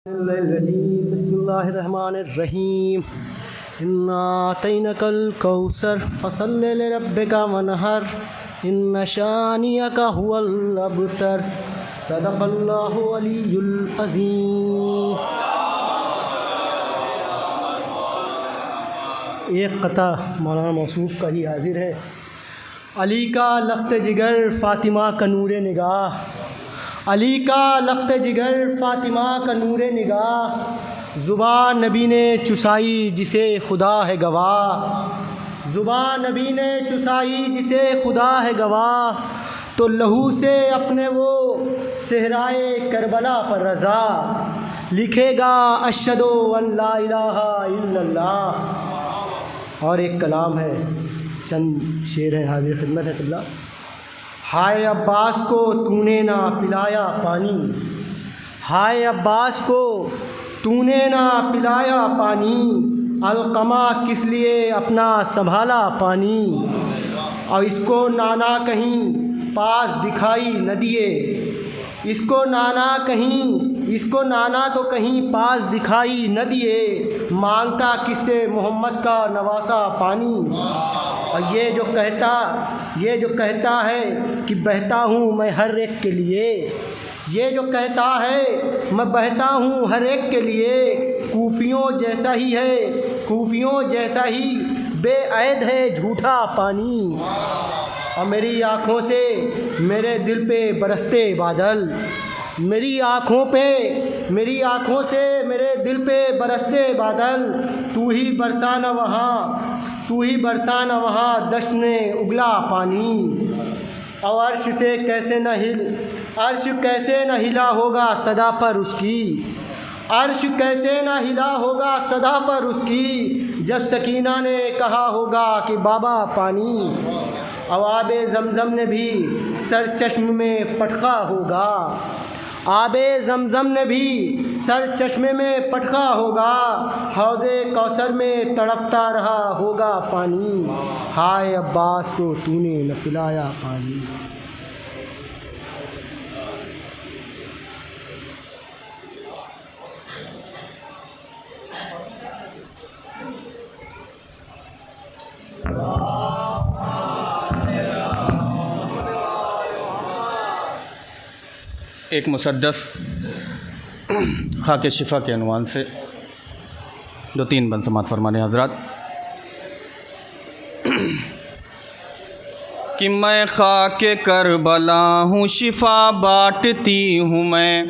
बिस्मिल्लाहिर्रहमानिर्रहीम इन्ना अतैनकल कौसर फसल्लि लिरब्बिका वनहर इन्न शानियका हुवल अबतर सदक़ल्लाहु अलियुल अज़ीम। एक क़ता मौलाना मौसूफ़ का ही हाजिर है। अली का लख्त जिगर फ़ातिमा का नूर निगाह, अली का लख्त जिगर फ़ातिमा का नूर निगाह, ज़ुबान नबी ने चुसाई जिसे खुदा है गवाह, ज़ुबान नबी ने चुसाई जिसे खुदा है गवाह, तो लहू से अपने वो सहराए करबला पर रज़ा लिखेगा अशहदु अन ला इलाहा इल्लल्लाह। और एक कलाम है, चंद शेर हैं, हाजिर खिदमत है क़िबला। हाय अब्बास को तूने ना पिलाया पानी, हाय अब्बास को तूने ना पिलाया पानी, अलक़मा किस लिए अपना संभाला पानी, और इसको नाना कहीं पास दिखाई न दिए, इसको नाना कहीं, इसको नाना तो कहीं पास दिखाई न दिए, मांगता किससे मोहम्मद का नवासा पानी। और ये जो कहता है कि बहता हूँ मैं हर एक के लिए, ये जो कहता है मैं बहता हूँ हर एक के लिए, कूफियों जैसा ही है, कूफियों जैसा ही बेअद है झूठा पानी। और मेरी आँखों से मेरे दिल पे बरसते बादल, मेरी आँखों से मेरे दिल पे बरसते बादल, तू ही बरसाना वहाँ, तू ही बरसाना वहाँ दश्त में उगला पानी। और अर्श कैसे न हिला होगा सदा पर उसकी, अर्श कैसे न हिला होगा सदा पर उसकी, जब सकीना ने कहा होगा कि बाबा पानी। और आबे ज़मज़म ने भी सर चश्म में पटखा होगा, आबे ज़मज़म ने भी सर चश्मे में पटखा होगा, हौज़े कौसर में तड़पता रहा होगा पानी, हाय अब्बास को तूने न पिलाया पानी। एक मुसद्दस खाके शिफा के अनुमान से 2-3 बंद समात फरमाने हज़रात। कि मैं खाके करबला हूँ शिफा बाँटती हूँ मैं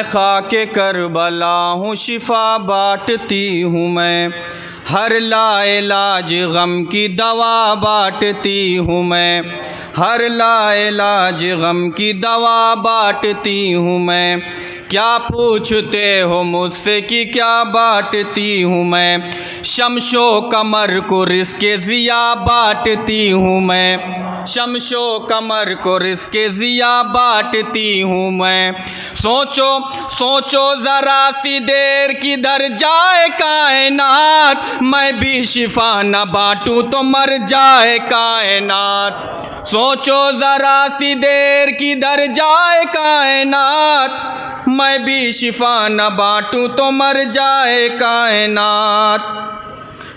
खाके करबला हूँ शिफा बाँटती हूँ मैं, हर लाइलाज गम की दवा बाँटती हूँ मैं, हर लाइलाज गम की दवा बाँटती हूँ मैं। क्या पूछते हो मुझसे कि क्या बाँटती हूँ मैं, शमशो कमर को रिज़्क़े ज़िया बाँटती हूँ मैं, शमशो कमर को रिज़्क़े ज़िया बाँटती हूँ मैं। सोचो सोचो ज़रा सी देर किधर जाए कायनात, मैं भी शिफा न बाँटूँ तो मर जाए कायनात। सोचो ज़रा सी देर किधर जाए कायनात, मैं भी शिफा न बाँटूँ तो मर जाए कायनात।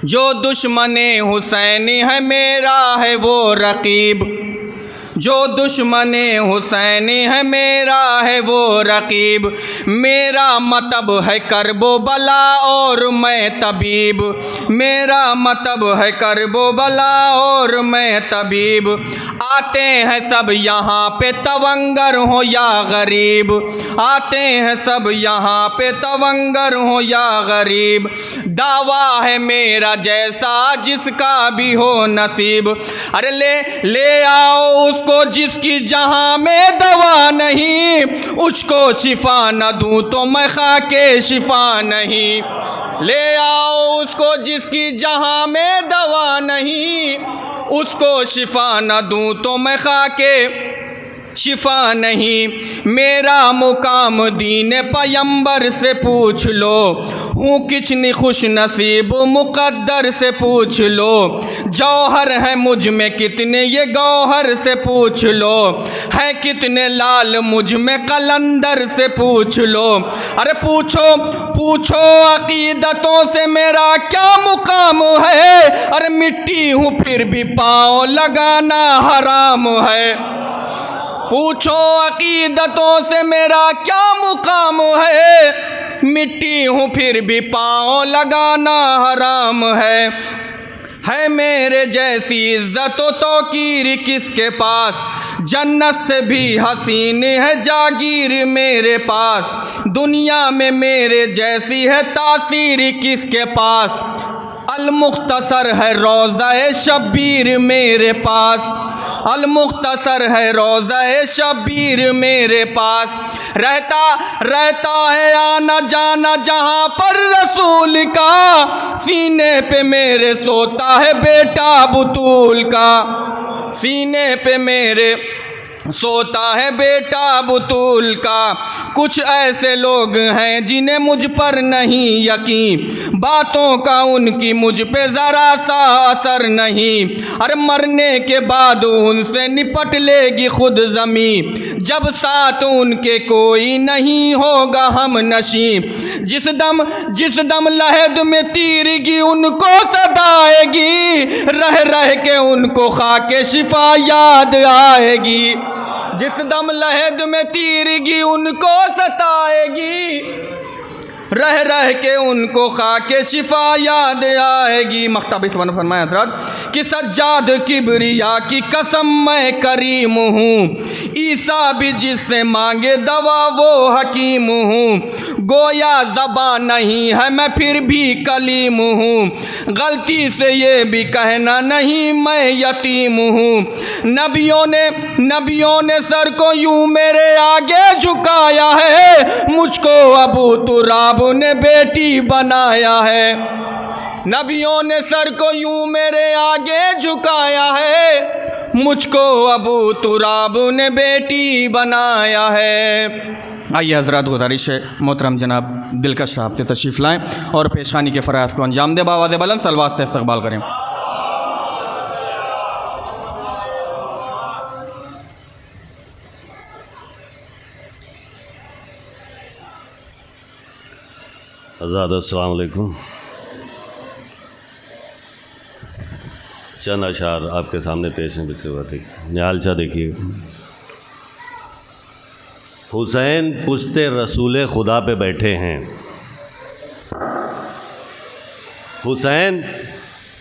जो दुश्मने हुसैन है मेरा है वो रकीब, जो दुश्मने हुसैन है मेरा है वो रकीब, मेरा मतलब है करबो बला और मैं तबीब, मेरा मतलब है करबो बला और मैं तबीब। आते हैं सब यहाँ पे तवंगर हो या गरीब, आते हैं सब यहाँ पे तवंगर हो या गरीब, दावा है मेरा जैसा जिसका भी हो नसीब। अरे ले आओ उसको जिसकी जहाँ में दवा नहीं, उसको शिफा न दूँ तो मैं खाके शिफा नहीं। ले आओ उसको जिसकी जहाँ में दवा नहीं, उसको शिफा न दूँ तो मैं खाके शिफा नहीं। मेरा मुकाम दीन पैगंबर से पूछ लो, हूँ कितनी खुश नसीब मुक़द्दर से पूछ लो। जौहर है मुझ में कितने ये गौहर से पूछ लो, है कितने लाल मुझ में कलंदर से पूछ लो। अरे पूछो पूछो अकीदतों से मेरा क्या मुकाम है, अरे मिट्टी हूँ फिर भी पाँव लगाना हराम है। पूछो अकीदतों से मेरा क्या मुकाम है, मिट्टी हूँ फिर भी पाँव लगाना हराम है मेरे जैसी इज्जत व तौकीर किसके पास, जन्नत से भी हसीन है जागीर मेरे पास। दुनिया में मेरे जैसी है तासीर किसके पास, अल-मुख्तसर है रोज़ा शब्बीर मेरे पास। अल-मुख्तसर है रोज़ा शब्बीर मेरे पास। रहता है आना जाना जहाँ पर रसूल का, सीने पे मेरे सोता है बेटा बुतूल का। सीने पे मेरे सोता है बेटा बुतूल का। कुछ ऐसे लोग हैं जिन्हें मुझ पर नहीं यकीन, बातों का उनकी मुझ पे ज़रा सा असर नहीं। अरे मरने के बाद उनसे निपट लेगी खुद ज़मीं, जब साथ उनके कोई नहीं होगा हम नशीं। जिस दम लहद में तीरगी उनको सदाएगी, रह रह के उनको खाके शिफा याद आएगी। जिस दम लहद में तीरगी उनको सताएगी, रह रह के उनको खाके शिफा याद आएगी। मख्ताब सवन फरमाया हज़रत कि सज्जाद किबरिया की कसम मैं करीम हूँ, ईसा भी जिससे मांगे दवा वो हकीम हूँ। गोया ज़बान नहीं है मैं फिर भी कलीम हूँ, गलती से ये भी कहना नहीं मैं यतीम हूँ। नबियों ने सर को यूँ मेरे आगे झुकाया है, मुझको अबू तुराब ने बेटी बनाया है। नबियों ने सर को यूं मेरे आगे झुकाया है, मुझको अबू तुराब ने बेटी बनाया है। आइए हज़रात, गुज़ारिश है मोहतरम जनाब दिलकश साहब से तशरीफ़ लाएँ और पेशखानी के फ़राइज़ को अंजाम दे। बावाज़ बुलंद सलवात से इस्तक़बाल करें। हज़रात अस्सलाम वालेकुम। चंद अशार आपके सामने पेश हैं बिखरे हुए थे। निहालचा देखिए। हुसैन पुश्ते रसूल खुदा पे बैठे हैं, हुसैन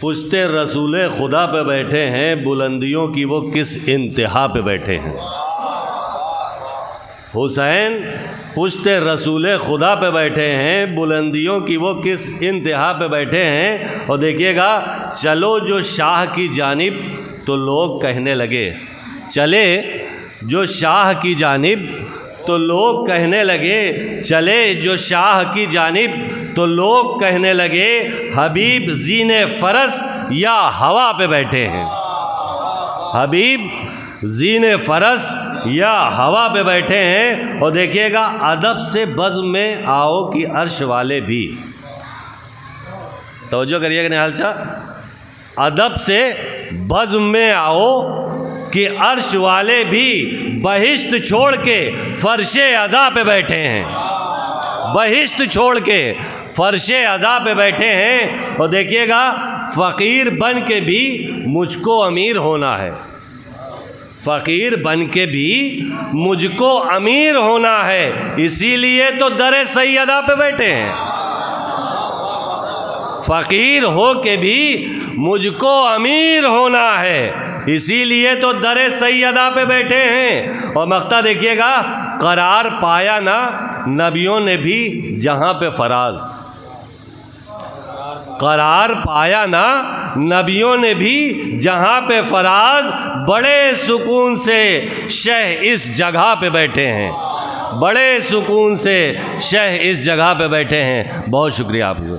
पुश्ते रसूल खुदा पे बैठे हैं, बुलंदियों की वो किस इंतहा पे बैठे हैं। हुसैन पुश्ते रसूल खुदा पे बैठे हैं, बुलंदियों की वो किस इंतहा पे बैठे हैं। और देखिएगा, चलो जो शाह की जानिब तो लोग कहने लगे, चले जो शाह की जानिब तो लोग कहने लगे, चले जो शाह की जानिब तो लोग कहने लगे, हबीब ज़ीने फ़रस या हवा पे बैठे हैं। हबीब ज़ीने फ़रस या हवा पे बैठे हैं। और देखिएगा, अदब से बज़्म में आओ कि अर्श वाले भी, तवज्जो करिएगा निहालचा, अदब से बज़्म में आओ कि अर्श वाले भी बहिश्त छोड़ के फ़र्शे अज़ा पे बैठे हैं। बहिश्त छोड़ के फ़र्शे अज़ा पे बैठे हैं। और देखिएगा, फ़कीर बन के भी मुझको अमीर होना है, फ़कीर बन के भी मुझको अमीर होना है, इसीलिए तो दरे सैयदा पे बैठे हैं। फ़कीर हो के भी मुझको अमीर होना है, इसीलिए तो दरे सैयदा पे बैठे हैं। और मक्ता देखिएगा, करार पाया ना नबियों ने भी जहाँ पे फराज, करार पाया ना नबियों ने भी जहाँ पे फराज, बड़े सुकून से शह इस जगह पे बैठे हैं, बड़े सुकून से शह इस जगह पे बैठे हैं। बहुत शुक्रिया आपको।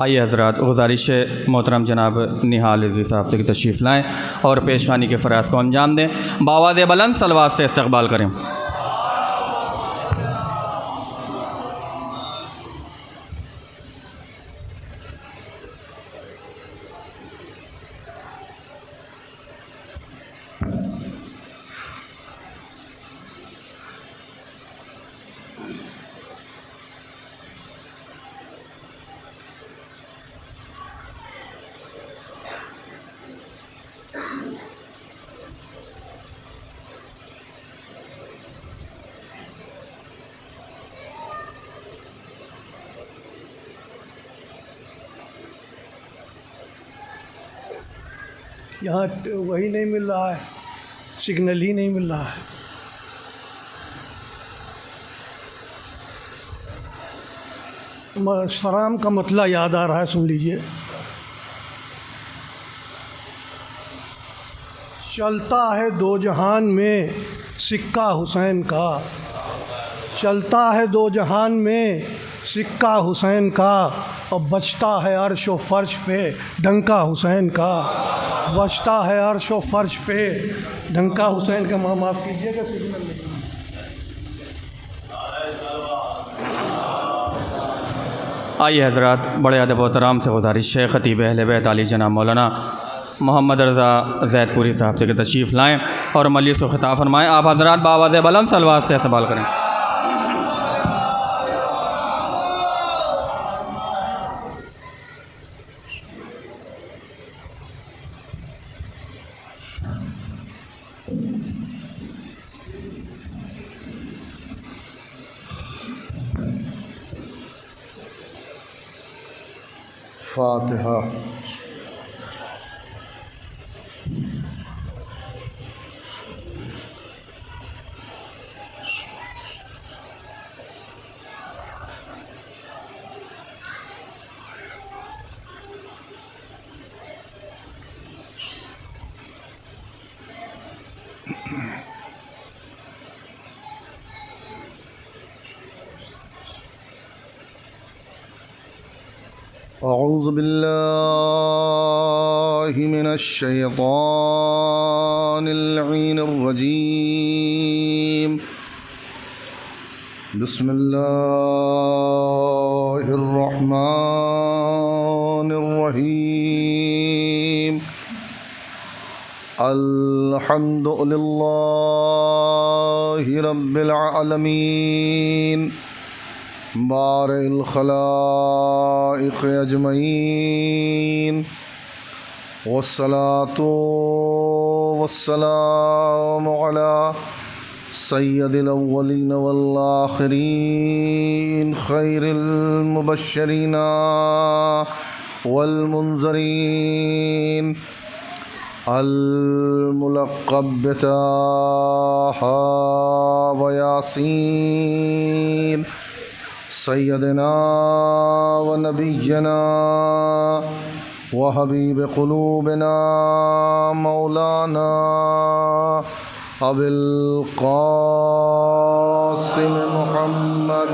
आइए हज़रात, गुज़ारिश है मोहतरम जनाब निहाल रज़ी साहब से कि तशरीफ़ लाएँ और पेशखानी के फ़राज़ को अंजाम दें। बावाज़ बुलंद सलवात से इस्तक़बाल करें। यहाँ वही नहीं मिल रहा है, सिग्नल ही नहीं मिल रहा है। सलाम का मतलब याद आ रहा है, सुन लीजिए। चलता है दो जहान में सिक्का हुसैन का, चलता है दो जहान में सिक्का हुसैन का, और बचता है अर्श व फर्श पे डंका हुसैन का, बचता है अर्श व फर्श पे डंका हुसैन का। माफ़ कीजिएगा, सिग्नल नहीं। आइए हज़रात, बड़े अदब व एहतराम से गुज़ारिश है ख़तीब अहले बैत आली जनाब मौलाना मोहम्मद रज़ा ज़ैदपुरी साहब से कि तशरीफ़ लाएँ और मजलिस को ख़िताब फरमाएँ। आप हज़रात बावाज़ बुलंद सलवात से इस्तक़बाल करें। फातिहा। अऊज़ु बिल्लाहि मिनश शैतानिर रजीम। बिस्मिल्लाहिर रहमानिर रहीम। अल्हम्दुलिल्लाहि रब्बिल आलमीन बारिल खलाइक़ अजमईन, वस्सलातु वस्सलामु अला सय्यदिल अव्वलीन वल आखिरीन, खैरिल मुबश्शिरीन वल मुनज़रीन, अल मुलक़्क़ब बिताहा व यासीन, सय्यदना व नबिय्यना व हबीब क़ुलूबिना मौलाना अबिल क़ासिम मुहम्मद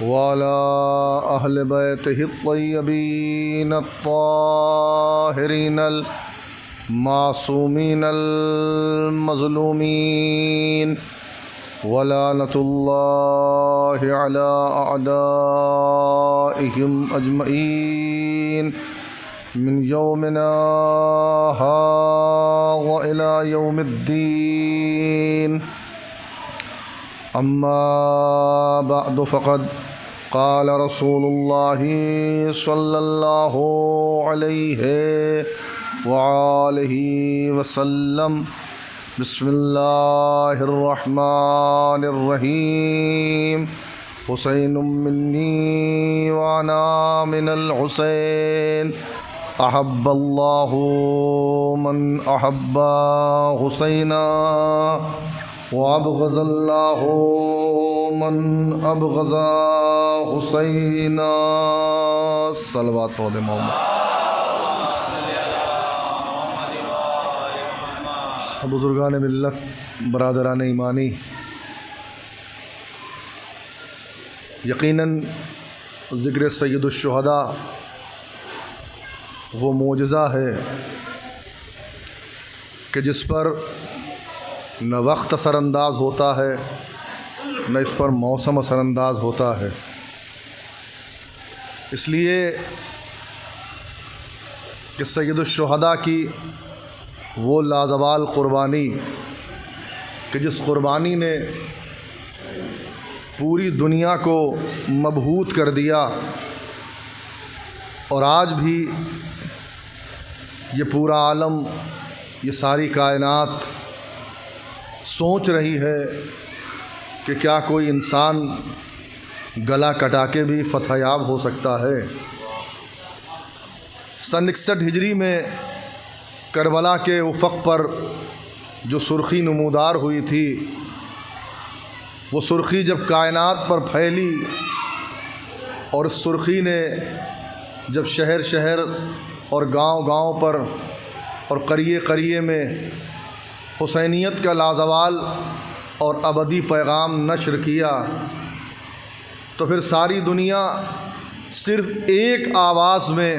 व अला अहले बैतिहि अत्तय्यबीन अत्ताहिरीन अल मासूमीन अल मज़लूमीन, वलानतुल्लाहि अला अअदाइहिम अजमईन मिन यौमिना हाज़ा इला यौमिद्दीन। अम्मा बअदु फ़क़द क़ाल रसूलुल्लाहि सल्लल्लाहु अलैहि व आलिहि वसल्लम। बिस्मिल्लाहिर्रहमानिर्रहीम। हुसैनुम मिन्नी व अना मिनल हुसैन, अहब्बल्लाहु मन अहब्बा हुसैना व अबग़ज़ल्लाहु मन अबग़ज़ा हुसैना। सलवात पढ़ मोहम्मद। बुज़ुर्गान मिल्लत, बरादरान ईमानी, यकीनन ज़िक्र सय्यदुश्शुहदा वो मोजज़ा है कि जिस पर न वक्त असरअंदाज होता है न इस पर मौसम असरअंदाज होता है। इसलिए कि सय्यदुश्शुहदा की वो लाजवाल क़ुरबानी कि जिस क़ुरबानी ने पूरी दुनिया को मबहूत कर दिया और आज भी ये पूरा आलम, ये सारी कायनात सोच रही है कि क्या कोई इंसान गला कटा के भी फतहयाब हो सकता है। सन 61 हिजरी में करबला के उफ़क़ पर जो सुर्ख़ी नमूदार हुई थी, वो सुर्ख़ी जब कायनात पर फैली और उस सुर्ख़ी ने जब शहर शहर और गांव-गांव पर और क़रिए-क़रिए में हुसैनियत का लाज़वाल और अबदी पैगाम नश्र किया, तो फिर सारी दुनिया सिर्फ़ एक आवाज़ में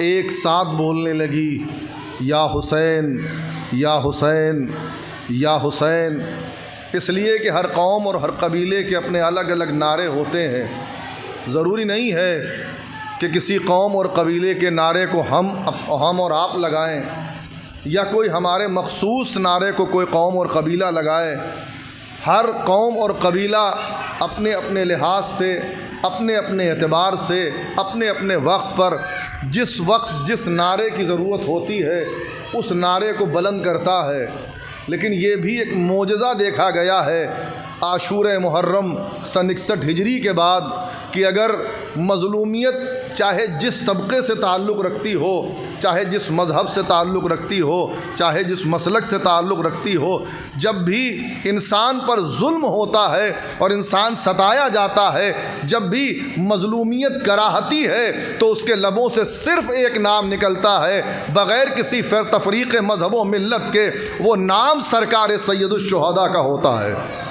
एक साथ बोलने लगी, या हुसैन या हुसैन या हुसैन। इसलिए कि हर कौम और हर कबीले के अपने अलग अलग नारे होते हैं। ज़रूरी नहीं है कि किसी कौम और कबीले के नारे को हम और आप लगाएं, या कोई हमारे मखसूस नारे को कोई कौम और कबीला लगाए। हर कौम और कबीला अपने अपने लिहाज से, अपने अपने एतबार से, अपने अपने वक्त पर जिस नारे की ज़रूरत होती है उस नारे को बुलंद करता है। लेकिन ये भी एक मोजज़ा देखा गया है आशूरे मुहर्रम सन 61 हिजरी के बाद कि अगर मज़लूमियत चाहे जिस तबके से ताल्लुक़ रखती हो, चाहे जिस मज़हब से ताल्लुक़ रखती हो, चाहे जिस मसलक से ताल्लुक़ रखती हो, जब भी इंसान पर जुल्म होता है और इंसान सताया जाता है, जब भी मज़लूमियत कराहती है, तो उसके लबों से सिर्फ़ एक नाम निकलता है बग़ैर किसी तफ़रीक़ मज़हब व मिल्लत के। वो नाम सरकार सय्यदुश्शुहदा का होता है,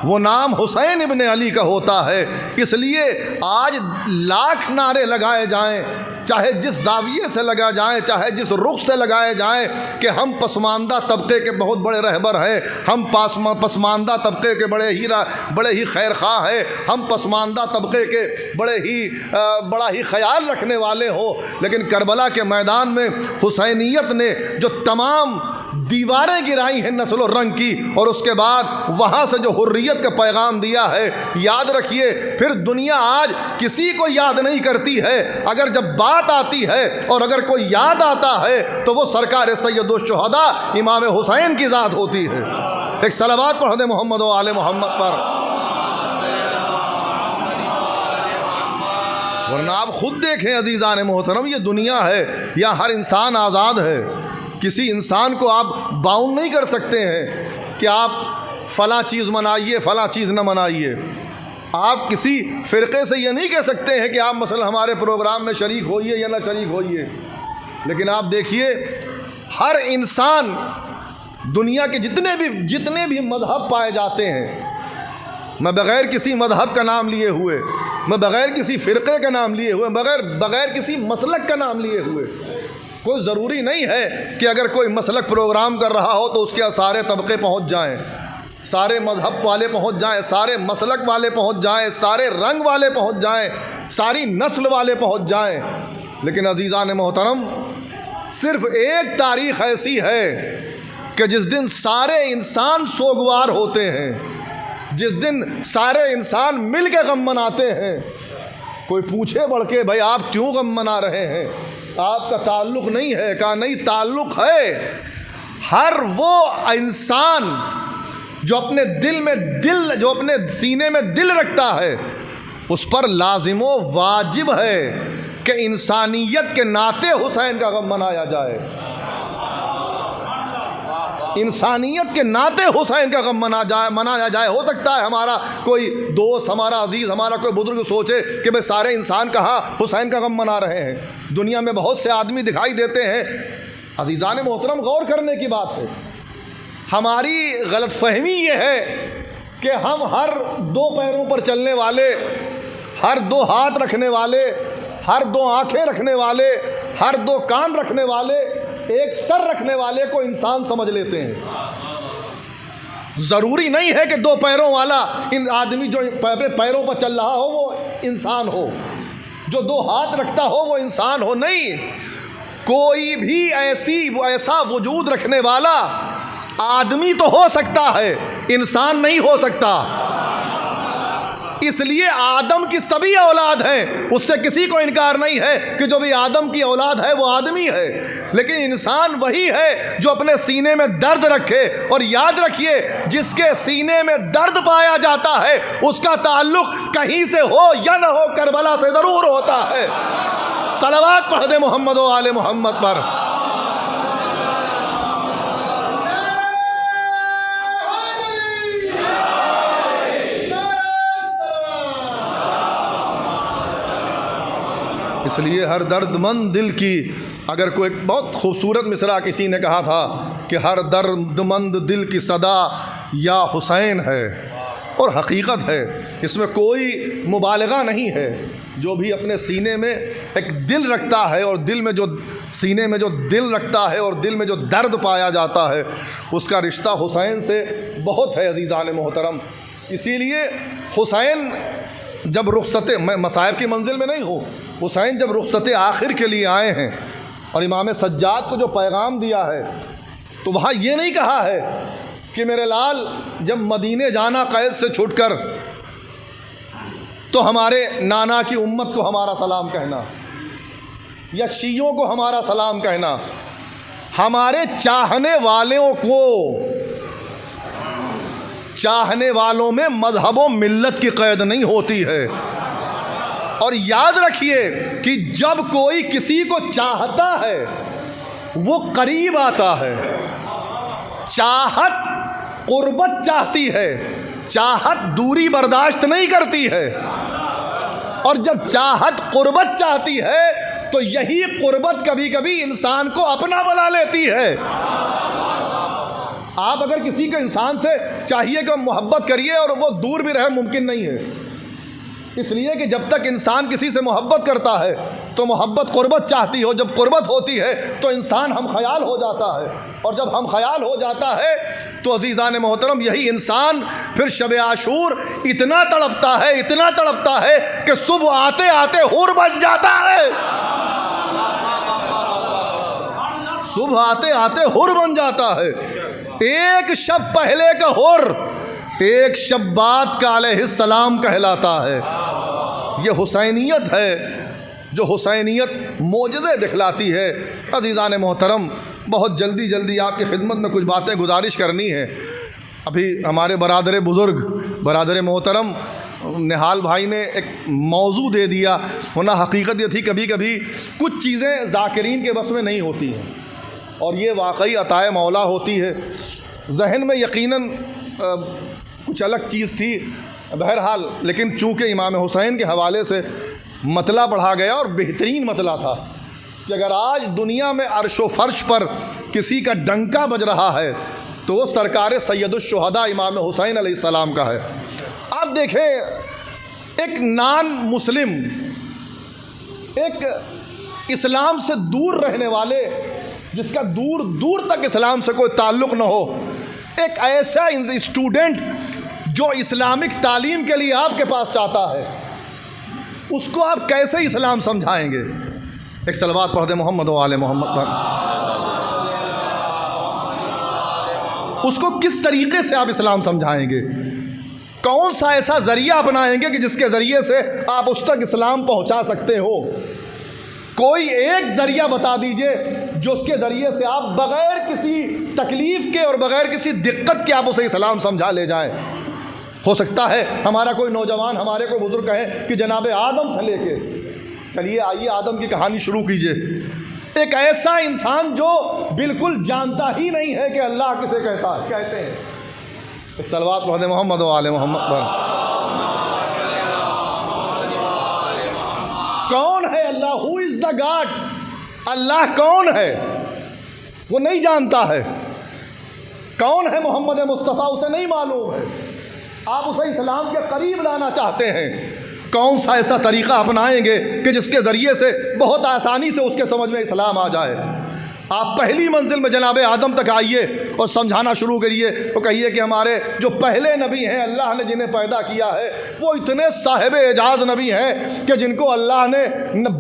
वो नाम हुसैन इब्न अली का होता है। इसलिए आज लाख नारे लगाए जाएं, चाहे जिस जाविये से लगा जाएं, चाहे जिस रुख से लगाए जाएं कि हम पसमानदा तबके के बहुत बड़े रहबर हैं, हम पसमानदा तबके के बड़े ही खैर ख़्वाह हैं, हम पसमानदा तबके के बड़ा ही ख्याल रखने वाले हो। लेकिन करबला के मैदान में हुसैनियत ने जो तमाम दीवारें गिराई हैं नस्ल और रंग की, और उसके बाद वहाँ से जो हुर्रियत का पैगाम दिया है, याद रखिए फिर दुनिया आज किसी को याद नहीं करती है। अगर जब बात आती है और अगर कोई याद आता है तो वो सरकार सय्यदुश्शुहदा इमाम हुसैन की ज़ात होती है। एक सलावत पढ़ दे मोहम्मद व आले मोहम्मद पर, वरना आप खुद देखें अजीज़ान मोहतरम, ये दुनिया है, यहाँ हर इंसान आज़ाद है। किसी इंसान को आप बाउंड नहीं कर सकते हैं कि आप फ़लाँ चीज़ मनाइए, फ़लाँ चीज़ न मनाइए। आप किसी फ़िरक़े से ये नहीं कह सकते हैं कि आप मसलन हमारे प्रोग्राम में शरीक होइए या ना शरीक होइए। लेकिन आप देखिए हर इंसान, दुनिया के जितने भी मज़हब पाए जाते हैं, मैं बग़ैर किसी मज़हब का नाम लिए हुए, मैं बग़ैर किसी फ़िरक़े का नाम लिए हुए, बग़ैर किसी मसलक का नाम लिए हुए, कोई ज़रूरी नहीं है कि अगर कोई मसलक प्रोग्राम कर रहा हो तो उसके सारे तबके पहुंच जाएं, सारे मज़हब वाले पहुंच जाएं, सारे मसलक वाले पहुंच जाएं, सारे रंग वाले पहुंच जाएं, सारी नस्ल वाले पहुंच जाएं। लेकिन अज़ीज़ान मोहतरम, सिर्फ़ एक तारीख़ ऐसी है कि जिस दिन सारे इंसान सोगवार होते हैं, जिस दिन सारे इंसान मिल के गम मनाते हैं। कोई पूछे बढ़ के, भाई आप क्यों गम मना रहे हैं, आपका ताल्लुक़ नहीं है? कहा नहीं, ताल्लुक़ है। हर वो इंसान जो अपने जो अपने सीने में दिल रखता है, उस पर लाजिमो वाजिब है कि इंसानियत के नाते हुसैन का गम मनाया जाए। इंसानियत के नाते हुसैन का गम मनाया जाए। हो सकता है हमारा कोई दोस्त, हमारा अजीज़, हमारा कोई बुजुर्ग सोचे कि भाई सारे इंसान कहाँ हुसैन का गम मना रहे हैं। दुनिया में बहुत से आदमी दिखाई देते हैं। अज़ीज़ान मोहतरम, गौर करने की बात है। हमारी गलतफहमी ये है कि हम हर दो पैरों पर चलने वाले, हर दो हाथ रखने वाले, हर दो आंखें रखने वाले, हर दो कान रखने वाले, एक सर रखने वाले को इंसान समझ लेते हैं। ज़रूरी नहीं है कि दो पैरों वाला इन आदमी जो पैरों पर चल रहा हो वो इंसान हो, जो दो हाथ रखता हो वो इंसान हो। नहीं, कोई भी ऐसा वजूद रखने वाला आदमी तो हो सकता है, इंसान नहीं हो सकता। इसलिए आदम की सभी औलाद हैं, उससे किसी को इनकार नहीं है कि जो भी आदम की औलाद है वो आदमी है। लेकिन इंसान वही है जो अपने सीने में दर्द रखे। और याद रखिए, जिसके सीने में दर्द पाया जाता है उसका ताल्लुक कहीं से हो या न हो, करबला से ज़रूर होता है। सलवात पढ़ दे मोहम्मद व आले मोहम्मद पर। इसलिए हर दर्दमंद दिल की, अगर कोई बहुत खूबसूरत मिसरा किसी ने कहा था कि हर दर्दमंद दिल की सदा या हुसैन है, और हकीकत है, इसमें कोई मुबालगा नहीं है। जो भी अपने सीने में एक दिल रखता है और दिल में जो सीने में जो दिल रखता है और दिल में जो दर्द पाया जाता है उसका रिश्ता हुसैन से बहुत है अज़ीज़ान मोहतरम। इसीलिए हुसैन जब रुख़सत, मैं मसाइब की मंजिल में नहीं हूँ, हुसैन जब रुख़सत आखिर के लिए आए हैं और इमाम सज्जाद को जो पैगाम दिया है तो वहाँ ये नहीं कहा है कि मेरे लाल जब मदीने जाना कैद से छूटकर तो हमारे नाना की उम्मत को हमारा सलाम कहना या शियों को हमारा सलाम कहना। हमारे चाहने वालों को, चाहने वालों में मजहब व मिल्लत की क़ैद नहीं होती है। और याद रखिए कि जब कोई किसी को चाहता है वो करीब आता है। चाहत क़ुर्बत चाहती है, चाहत दूरी बर्दाश्त नहीं करती है। और जब चाहत क़ुर्बत चाहती है तो यही क़ुर्बत कभी कभी इंसान को अपना बना लेती है। आप अगर किसी के इंसान से चाहिए कि मोहब्बत करिए और वो दूर भी रहे, मुमकिन नहीं है। इसलिए कि जब तक इंसान किसी से मोहब्बत करता है तो मोहब्बत क़ुर्बत चाहती हो, जब क़ुर्बत होती है तो इंसान हम ख्याल हो जाता है, और जब हम ख्याल हो जाता है तो अज़ीज़ान मोहतरम यही इंसान फिर शब आशूर इतना तड़पता है, इतना तड़पता है कि सुबह आते आते हुर बन जाता है। सुबह आते आते हुर बन जाता है। एक शब पहले का हुर एक शब बाद का अलैहिस्सलाम कहलाता है। ये हुसैनियत है जो हुसैनियत मोजज़े दिखलाती है। अज़ीज़ान मोहतरम, बहुत जल्दी आपकी खिदमत में कुछ बातें गुजारिश करनी है। अभी हमारे बरादर बुज़ुर्ग, बरादर मोहतरम निहाल भाई ने एक मौजू दे दिया, वरना हकीकत ये थी कभी कभी कुछ चीज़ें ज़ाकिरीन के बस में नहीं होती हैं और ये वाकई अताए मौला होती है। जहन में यकीनन कुछ अलग चीज़ थी, बहरहाल, लेकिन चूँकि इमाम हुसैन के हवाले से मतला पढ़ा गया और बेहतरीन मतला था कि अगर आज दुनिया में अर्श व फर्श पर किसी का डंका बज रहा है तो वो सरकार सैयदुश्शुहदा इमाम हुसैन अलैहिस्सलाम का है। आप देखें, एक नॉन मुस्लिम, एक इस्लाम से दूर रहने वाले, जिसका दूर दूर तक इस्लाम से कोई ताल्लुक़ न हो, एक ऐसा स्टूडेंट जो इस्लामिक तालीम के लिए आपके पास चाहता है, उसको आप कैसे इस्लाम समझाएंगे? एक सलवात पढ़ दे मोहम्मद व आले मोहम्मद पर। उसको किस तरीक़े से आप इस्लाम समझाएंगे? कौन सा ऐसा ज़रिया अपनाएंगे कि जिसके ज़रिए से आप उस तक इस्लाम पहुंचा सकते हो? कोई एक ज़रिया बता दीजिए जो उसके ज़रिए से आप बग़ैर किसी तकलीफ़ के और बग़ैर किसी दिक्कत के आप उसे इस्लाम समझा ले जाएं। हो सकता है हमारा कोई नौजवान, हमारे कोई बुज़ुर्ग कहें कि जनाब आदम से लेके, चलिए आइए आदम की कहानी शुरू कीजिए। एक ऐसा इंसान जो बिल्कुल जानता ही नहीं है कि अल्लाह किसे कहते हैं। एक सलवात पढ़ दे मोहम्मद व आले मोहम्मद पर। कौन है Allah? Who is the God? Allah कौन है वो नहीं जानता है। कौन है मोहम्मद मुस्तफ़ा? उसे नहीं मालूम है। आप उसे इस्लाम के करीब लाना चाहते हैं, कौन सा ऐसा तरीक़ा अपनाएंगे कि जिसके ज़रिए से बहुत आसानी से उसके समझ में इस्लाम आ जाए। आप पहली मंजिल में जनाब आदम तक आइए और समझाना शुरू करिए, तो कहिए कि हमारे जो पहले नबी हैं अल्लाह ने जिन्हें पैदा किया है वो इतने साहिब एजाज़ नबी हैं कि जिनको अल्लाह ने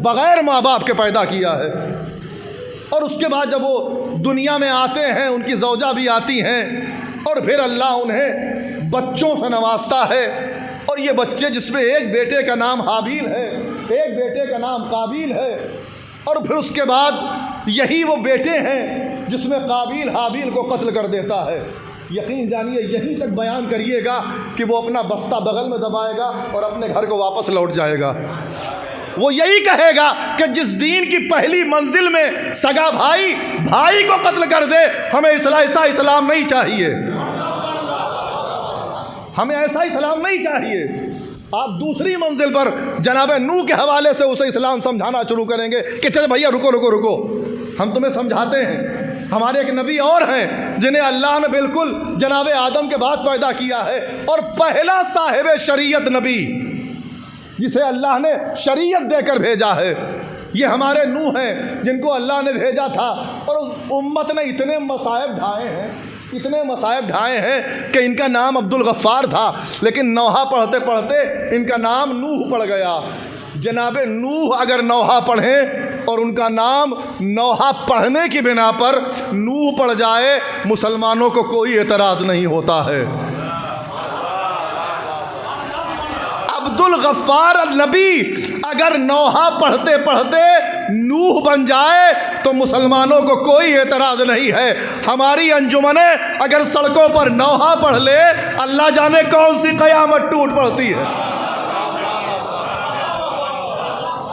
बग़ैर माँ बाप के पैदा किया है। और उसके बाद जब वो दुनिया में आते हैं उनकी ज़ौजा भी आती हैं और फिर अल्लाह उन्हें बच्चों से नवाजता है। और ये बच्चे जिसमें एक बेटे का नाम हाबील है, एक बेटे का नाम काबील है, और फिर उसके बाद यही वो बेटे हैं जिसमें काबील हाबील को कत्ल कर देता है। यकीन जानिए यहीं तक बयान करिएगा कि वो अपना बस्ता बगल में दबाएगा और अपने घर को वापस लौट जाएगा। वो यही कहेगा कि जिस दीन की पहली मंजिल में सगा भाई भाई को कत्ल कर दे, हमें ऐसा इस्लाम नहीं चाहिए, हमें ऐसा इस्लाम नहीं चाहिए। आप दूसरी मंजिल पर जनाब नूह के हवाले से उसे इस्लाम समझाना शुरू करेंगे कि चल भैया रुको रुको रुको, हम तुम्हें समझाते हैं। हमारे एक नबी और हैं जिन्हें अल्लाह ने बिल्कुल जनाब आदम के बाद पैदा किया है, और पहला साहिब शरीयत नबी जिसे अल्लाह ने शरीयत देकर भेजा है, ये हमारे नूह हैं जिनको अल्लाह ने भेजा था। और उम्मत ने इतने मसाइब ढाए हैं, इतने मसाइब ढाए हैं कि इनका नाम अब्दुल गफ़्फ़ार था, लेकिन नौहा पढ़ते पढ़ते इनका नाम नूह पड़ गया। जनाब नूह अगर नौहा पढ़ें और उनका नाम नौहा पढ़ने की बिना पर नूह पड़ जाए, मुसलमानों को कोई एतराज़ नहीं होता है। अब्दुल गफ़्फ़ार नबी अगर नौहा पढ़ते पढ़ते नूह बन जाए तो मुसलमानों को कोई एतराज़ नहीं है। हमारी अंजुमने अगर सड़कों पर नौहा पढ़ ले, अल्लाह जाने कौन सी क़यामत टूट पड़ती है।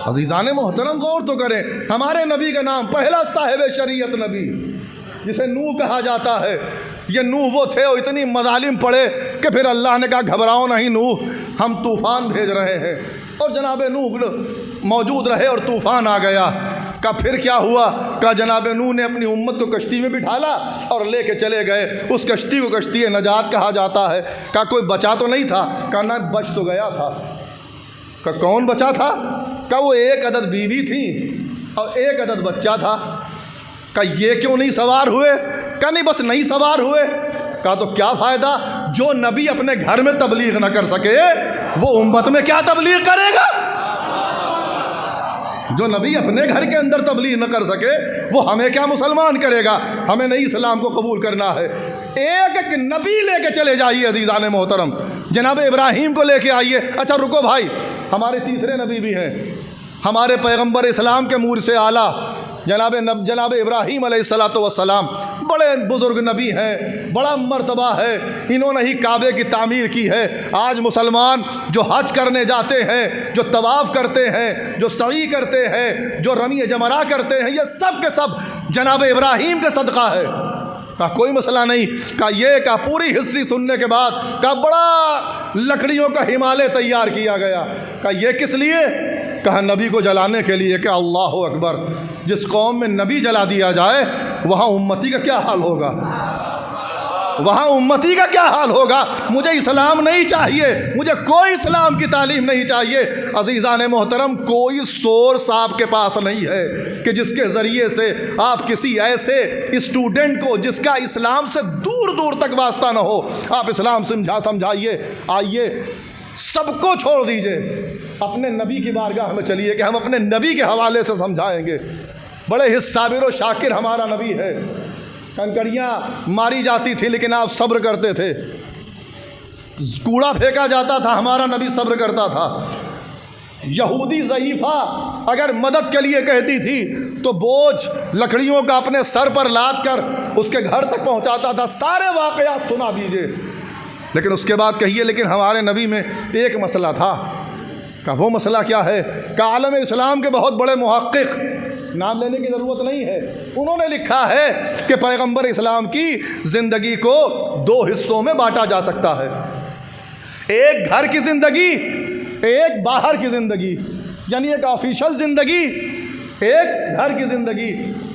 अज़ीज़ान मोहतरम गौर तो करें, हमारे नबी का नाम पहला साहिब शरीयत नबी जिसे नूह कहा जाता है, ये नूह वो थे और इतनी मज़ालिम पड़े कि फिर अल्लाह ने कहा घबराओ नहीं नूह, हम तूफ़ान भेज रहे हैं। और जनाब नूह मौजूद रहे और तूफ़ान आ गया। का फिर क्या हुआ? का जनाब नूह ने अपनी उम्मत को कश्ती में बिठाला और लेके चले गए। उस कश्ती को कश्ती नजात कहा जाता है। का कोई बचा तो नहीं था? का ना बच तो गया था। का कौन बचा था? का वो एक अदद बीवी थी और एक अदद बच्चा था। का ये क्यों नहीं सवार हुए? का नहीं बस नहीं सवार हुए। का तो क्या फ़ायदा, जो नबी अपने घर में तबलीग न कर सके वो उम्मत में क्या तबलीग करेगा। जो नबी अपने घर के अंदर तबलीग न कर सके वो हमें क्या मुसलमान करेगा। हमें नहीं इस्लाम को कबूल करना है। एक एक नबी लेके चले जाइए अज़ीज़ान मोहतरम। जनाब इब्राहीम को लेके आइए। अच्छा रुको भाई, हमारे तीसरे नबी भी हैं, हमारे पैगम्बर इस्लाम के मूर से आला जनाब इब्राहीम अलैहिस्सलातु वस्सलाम बड़े बुज़ुर्ग नबी हैं, बड़ा मर्तबा है। इन्होंने ही काबे की तामीर की है। आज मुसलमान जो हज करने जाते हैं, जो तवाफ़ करते हैं, जो सई करते हैं, जो रमी जमरा करते हैं, ये सब के सब जनाब इब्राहीम का सदका है। का कोई मसला नहीं। का ये का पूरी हिस्ट्री सुनने के बाद का बड़ा लकड़ियों का हिमालय तैयार किया गया। का ये किस लिए? कहा नबी को जलाने के लिए। क्या अल्लाह अकबर, जिस कौम में नबी जला दिया जाए वहाँ उम्मती का क्या हाल होगा, वहाँ उम्मती का क्या हाल होगा। मुझे इस्लाम नहीं चाहिए, मुझे कोई इस्लाम की तालीम नहीं चाहिए। अज़ीज़ान मोहतरम, कोई सोर्स आपके पास नहीं है कि जिसके ज़रिए से आप किसी ऐसे स्टूडेंट को जिसका इस्लाम से दूर दूर तक वास्ता ना हो, आप इस्लाम समझाइए। आइए सबको छोड़ दीजिए, अपने नबी की बारगाह में चलिए कि हम अपने नबी के हवाले से समझाएंगे। बड़े ही साबिर व शाकिर हमारा नबी है। कंकड़ियाँ मारी जाती थी लेकिन आप सब्र करते थे। कूड़ा फेंका जाता था, हमारा नबी सब्र करता था। यहूदी ज़ईफ़ा अगर मदद के लिए कहती थी तो बोझ लकड़ियों का अपने सर पर लाद कर उसके घर तक पहुंचाता था। सारे वाक़यात सुना दीजिए। लेकिन उसके बाद कहिए लेकिन हमारे नबी में एक मसला था। का वो मसला क्या है? का आलम इस्लाम के बहुत बड़े मुहक्किक, नाम लेने की ज़रूरत नहीं है, उन्होंने लिखा है कि पैगंबर इस्लाम की ज़िंदगी को दो हिस्सों में बांटा जा सकता है। एक घर की ज़िंदगी, एक बाहर की ज़िंदगी, यानी एक ऑफिशियल ज़िंदगी, एक घर की ज़िंदगी।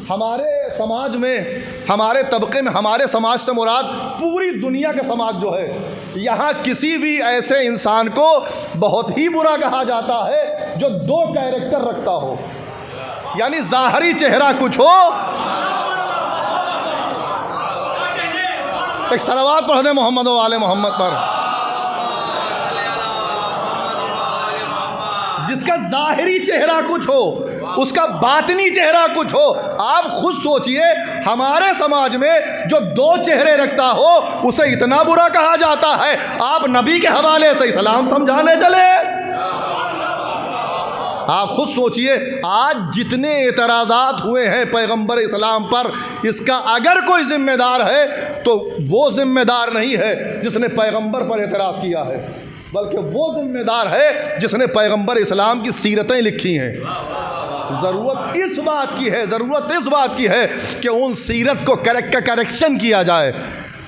हमारे समाज में, हमारे तबके में, हमारे समाज से मुराद पूरी दुनिया का समाज जो है, यहाँ किसी भी ऐसे इंसान को बहुत ही बुरा कहा जाता है जो दो कैरेक्टर रखता हो, यानी ज़ाहरी चेहरा कुछ हो। एक सलावत पढ़ दे मोहम्मद वाले मोहम्मद पर। जिसका ज़ाहिरी चेहरा कुछ हो, उसका बातनी चेहरा कुछ हो। आप खुद सोचिए, हमारे समाज में जो दो चेहरे रखता हो उसे इतना बुरा कहा जाता है, आप नबी के हवाले से इस्लाम समझाने चले। आप खुद सोचिए, आज जितने एतराज़ात हुए हैं पैगंबर इस्लाम पर, इसका अगर कोई ज़िम्मेदार है तो वो ज़िम्मेदार नहीं है जिसने पैगंबर पर एतराज़ किया है, बल्कि वो ज़िम्मेदार है जिसने पैगंबर इस्लाम की सीरतें लिखी हैं। ज़रूरत इस बात की है कि उन सीरत को करेक्शन किया जाए।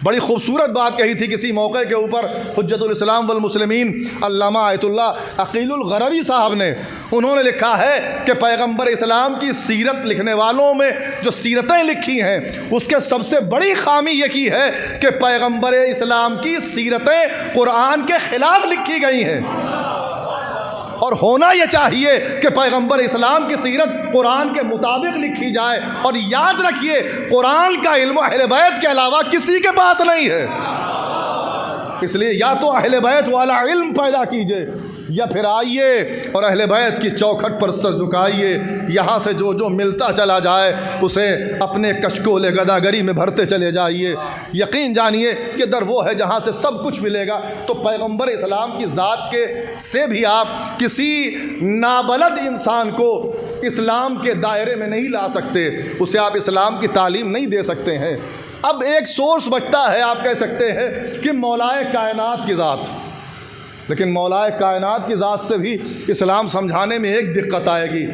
बड़ी खूबसूरत बात कही थी किसी मौके के ऊपर हुज्जतुल इस्लाम वल मुस्लिमीन अल्लामा आयतुल्लाह अकीलुल गरवी साहब ने। उन्होंने लिखा है कि पैगंबर इस्लाम की सीरत लिखने वालों में जो सीरतें लिखी हैं उसके सबसे बड़ी खामी ये की है कि पैगंबर इस्लाम की सीरतें कुरान के ख़िलाफ़ लिखी गई हैं। और होना यह चाहिए कि पैगंबर इस्लाम की सीरत कुरान के मुताबिक लिखी जाए। और याद रखिए, कुरान का इल्म अहले बैत के अलावा किसी के पास नहीं है, इसलिए या तो अहले बैत वाला इल्म पैदा कीजिए या फिर आइए और अहले बैत की चौखट पर सर झुकाइए। यहाँ से जो जो मिलता चला जाए उसे अपने कशकोले गदागरी में भरते चले जाइए। यकीन जानिए कि दर वो है जहाँ से सब कुछ मिलेगा। तो पैगंबर इस्लाम की ज़ात के से भी आप किसी नाबलद इंसान को इस्लाम के दायरे में नहीं ला सकते, उसे आप इस्लाम की तालीम नहीं दे सकते हैं। अब एक सोर्स बचता है, आप कह सकते हैं कि मौलाए कायनात की ज़ात, लेकिन मौलाए कायनात की ज़ात से भी इस्लाम समझाने में एक दिक्कत आएगी।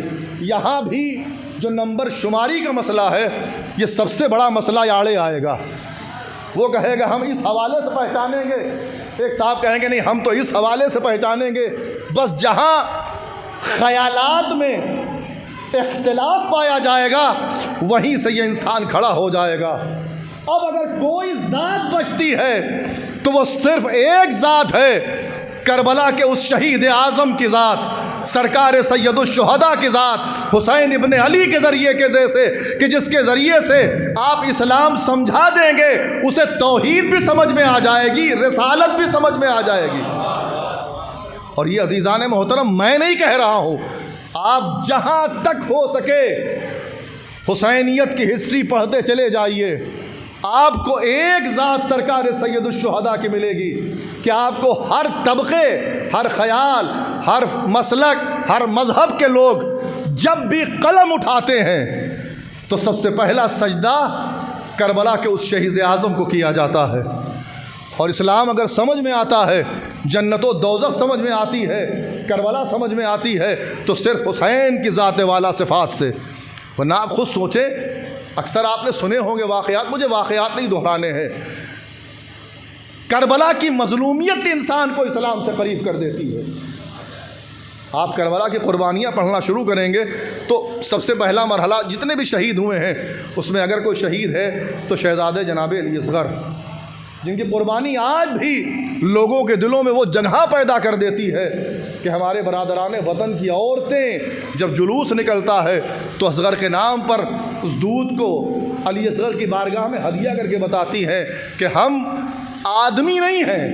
यहाँ भी जो नंबर शुमारी का मसला है, ये सबसे बड़ा मसला आड़े आएगा। वो कहेगा हम इस हवाले से पहचानेंगे, एक साहब कहेंगे नहीं हम तो इस हवाले से पहचानेंगे। बस जहाँ ख़यालात में इख्तिलाफ पाया जाएगा वहीं से ये इंसान खड़ा हो जाएगा। अब अगर कोई ज़ात बचती है तो वो सिर्फ एक ज़ात है, करबला के उस शहीद आज़म की ज़ात, सरकार सैयदुश्शुहदा की ज़ात, हुसैन इब्ने अली के ज़रिए के जैसे कि जिसके ज़रिए से आप इस्लाम समझा देंगे, उसे तौहीद भी समझ में आ जाएगी, रिसालत भी समझ में आ जाएगी। और ये अज़ीज़ान मोहतरम मैं नहीं कह रहा हूँ, आप जहाँ तक हो सके हुसैनियत की हिस्ट्री पढ़ते चले जाइए, आपको एक ज़ात सरकार सैयदुश्शुहदा की मिलेगी कि आपको हर तबक़े, हर ख़याल, हर मसलक, हर मज़हब के लोग जब भी कलम उठाते हैं तो सबसे पहला सजदा करबला के उस शहीद आज़म को किया जाता है। और इस्लाम अगर समझ में आता है, जन्नत व दोज़ख समझ में आती है, करबला समझ में आती है, तो सिर्फ हुसैन की ज़ात वाला सिफ़ात से। वरना आप खुद सोचें, अक्सर आपने सुने होंगे वाक़यात, मुझे वाक़यात नहीं दोहराने हैं, करबला की मज़लूमियत इंसान को इस्लाम से करीब कर देती है। आप करबला की कुर्बानियाँ पढ़ना शुरू करेंगे तो सबसे पहला मरहला जितने भी शहीद हुए हैं उसमें अगर कोई शहीद है तो शहज़ादे जनाब अली असग़र, जिनकी कुर्बानी आज भी लोगों के दिलों में वो जगह पैदा कर देती है कि हमारे बरादरान वतन की औरतें जब जुलूस निकलता है तो असग़र के नाम पर उस दूध को अली असग़र की बारगाह में हदिया करके बताती हैं कि हम आदमी नहीं हैं,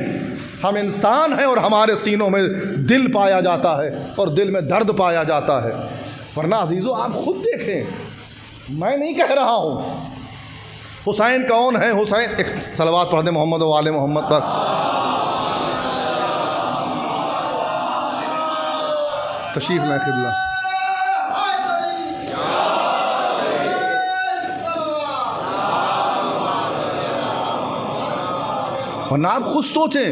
हम इंसान हैं और हमारे सीनों में दिल पाया जाता है और दिल में दर्द पाया जाता है। वरना अजीज़ों आप खुद देखें, मैं नहीं कह रहा हूँ। हुसैन कौन है? हुसैन, एक सलवात पढ़ दे मोहम्मद वाले मोहम्मद पर। तशरीफ़ लाए क़िबला। वरना आप खुद सोचें,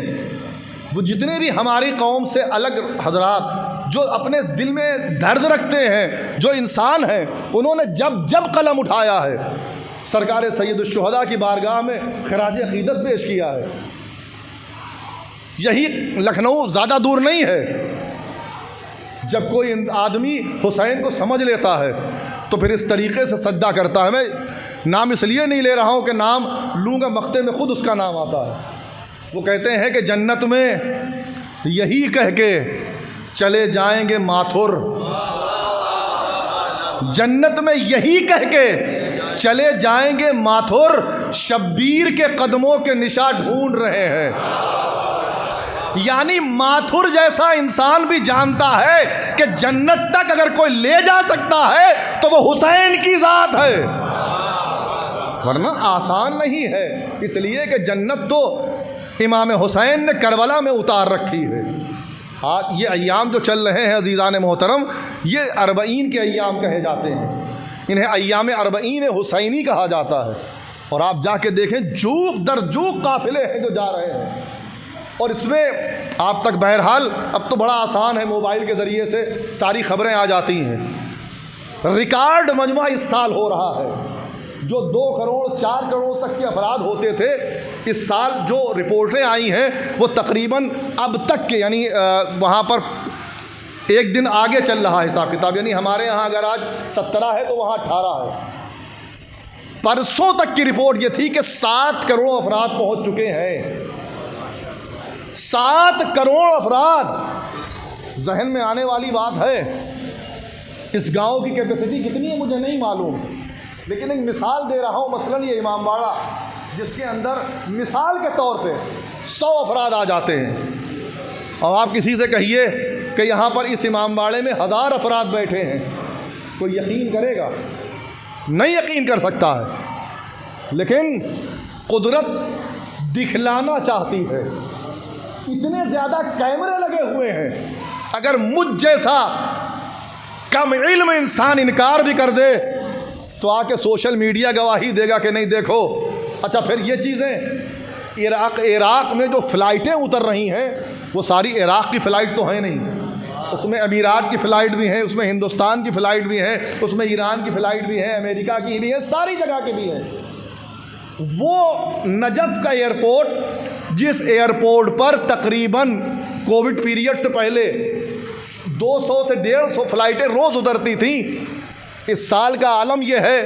वो जितने भी हमारी कौम से अलग हजरात जो अपने दिल में दर्द रखते हैं, जो इंसान हैं, उन्होंने जब जब कलम उठाया है सरकार सैयदुश्शुहदा की बारगाह में खराज अक़ीदत पेश किया है। यही लखनऊ ज़्यादा दूर नहीं है। जब कोई आदमी हुसैन को समझ लेता है तो फिर इस तरीक़े से सज्जा करता है। मैं नाम इसलिए नहीं ले रहा हूँ कि नाम लूँगा मख्ते में ख़ुद उसका नाम आता है। वो कहते हैं कि जन्नत में यही कह के चले जाएंगे माथुर, जन्नत में यही कह के चले जाएंगे माथुर, शब्बीर के कदमों के निशा ढूंढ रहे हैं। यानी माथुर जैसा इंसान भी जानता है कि जन्नत तक अगर कोई ले जा सकता है तो वो हुसैन की ज़ात है, वरना आसान नहीं है। इसलिए कि जन्नत तो इमाम हुसैन ने करबला में उतार रखी है। आज ये अय्याम जो चल रहे हैं अजीज़ान मोहतरम, ये अरबईन के अय्याम कहे जाते हैं, इन्हें अय्याम अरबईन हुसैनी कहा जाता है। और आप जाके देखें, जूक दर जूक काफ़िले हैं जो जा रहे हैं। और इसमें आप तक बहरहाल अब तो बड़ा आसान है, मोबाइल के ज़रिए से सारी ख़बरें आ जाती हैं। रिकॉर्ड मजमा इस साल हो रहा है। जो 2 करोड़ 4 करोड़ तक के अफराद होते थे, इस साल जो रिपोर्टें आई हैं वो तकरीबन अब तक के, यानी वहाँ पर एक दिन आगे चल रहा है हिसाब किताब। यानी हमारे यहाँ अगर आज 17 है तो वहाँ 18 है। परसों तक की रिपोर्ट ये थी कि 7 करोड़ अफराद पहुँच चुके हैं। 7 करोड़ अफराद। जहन में आने वाली बात है, इस गांव की कैपेसिटी कितनी है मुझे नहीं मालूम, लेकिन एक मिसाल दे रहा हूँ। मसलन ये इमामबाड़ा, जिसके अंदर मिसाल के तौर पे 100 अफराद आ जाते हैं, और आप किसी से कहिए कि यहाँ पर इस इमामबाड़े में 1000 अफराद बैठे हैं, कोई यकीन करेगा? नहीं यकीन कर सकता है। लेकिन कुदरत दिखलाना चाहती है। इतने ज़्यादा कैमरे लगे हुए हैं, अगर मुझ जैसा कम इल्म इंसान इनकार भी कर दे तो आके सोशल मीडिया गवाही देगा कि नहीं देखो। अच्छा, फिर ये चीज़ें इराक़ में जो फ़्लाइटें उतर रही हैं वो सारी इराक़ की फ़्लाइट तो है नहीं, उसमें अमीरात की फ़्लाइट भी हैं, उसमें हिंदुस्तान की फ़्लाइट भी है, उसमें ईरान की फ़्लाइट भी है, अमेरिका की भी है, सारी जगह की भी है। वो नजफ़ का एयरपोर्ट, जिस एयरपोर्ट पर तकरीबन कोविड पीरियड से पहले 200 से 150 फ़्लाइटें रोज़ उतरती थीं, इस साल का आलम यह है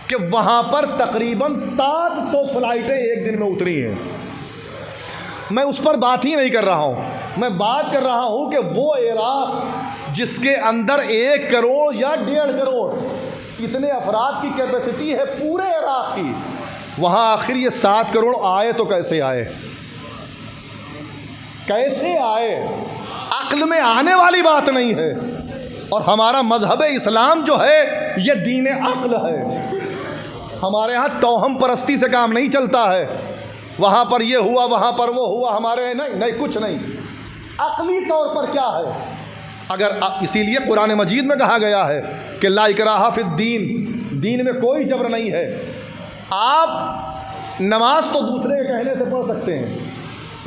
कि वहाँ पर तकरीबन 700 फ़्लाइटें एक दिन में उतरी हैं। मैं उस पर बात ही नहीं कर रहा हूँ, मैं बात कर रहा हूँ कि वो इराक़ जिसके अंदर 1 करोड़ या 1.5 करोड़ इतने अफराद की कैपेसिटी है पूरे इराक़ की, वहाँ आखिर ये 7 करोड़ आए तो कैसे आए? कैसे आए? अक्ल में आने वाली बात नहीं है। और हमारा मजहब इस्लाम जो है ये दीन अक्ल है। हमारे यहाँ तौहम परस्ती से काम नहीं चलता है, वहाँ पर ये हुआ, वहाँ पर वो हुआ, हमारे नहीं नहीं कुछ नहीं। अक्ली तौर पर क्या है? अगर इसीलिए कुरान मजीद में कहा गया है कि ला इकराहा फिद दीन, दीन में कोई जबर नहीं है। आप नमाज तो दूसरे के कहने से पढ़ सकते हैं,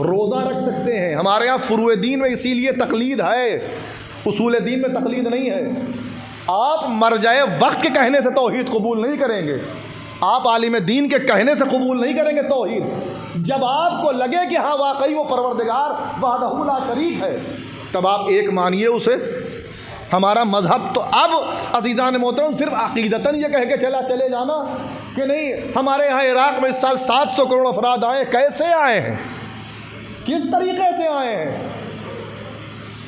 रोज़ा रख सकते हैं। हमारे यहाँ फुरूए दीन में इसीलिए तकलीद है, उसूल दीन में तकलीद नहीं है। आप मरजाए वक्त के कहने से तौहीद कबूल नहीं करेंगे, आप आलिम दीन के कहने से कबूल नहीं करेंगे तौहीद। जब आपको लगे कि हाँ वाकई वो परवरदिगार वहदहू ला शरीक है, तब आप एक मानिए उसे। हमारा मज़हब तो अब अज़ीज़ान मोहतरम सिर्फ अक़ीदतन ये कह के चले जाना कि नहीं हमारे यहाँ इराक़ में इस साल 700 करोड़ अफराद आए। कैसे आए हैं? किस तरीक़े से आए हैं?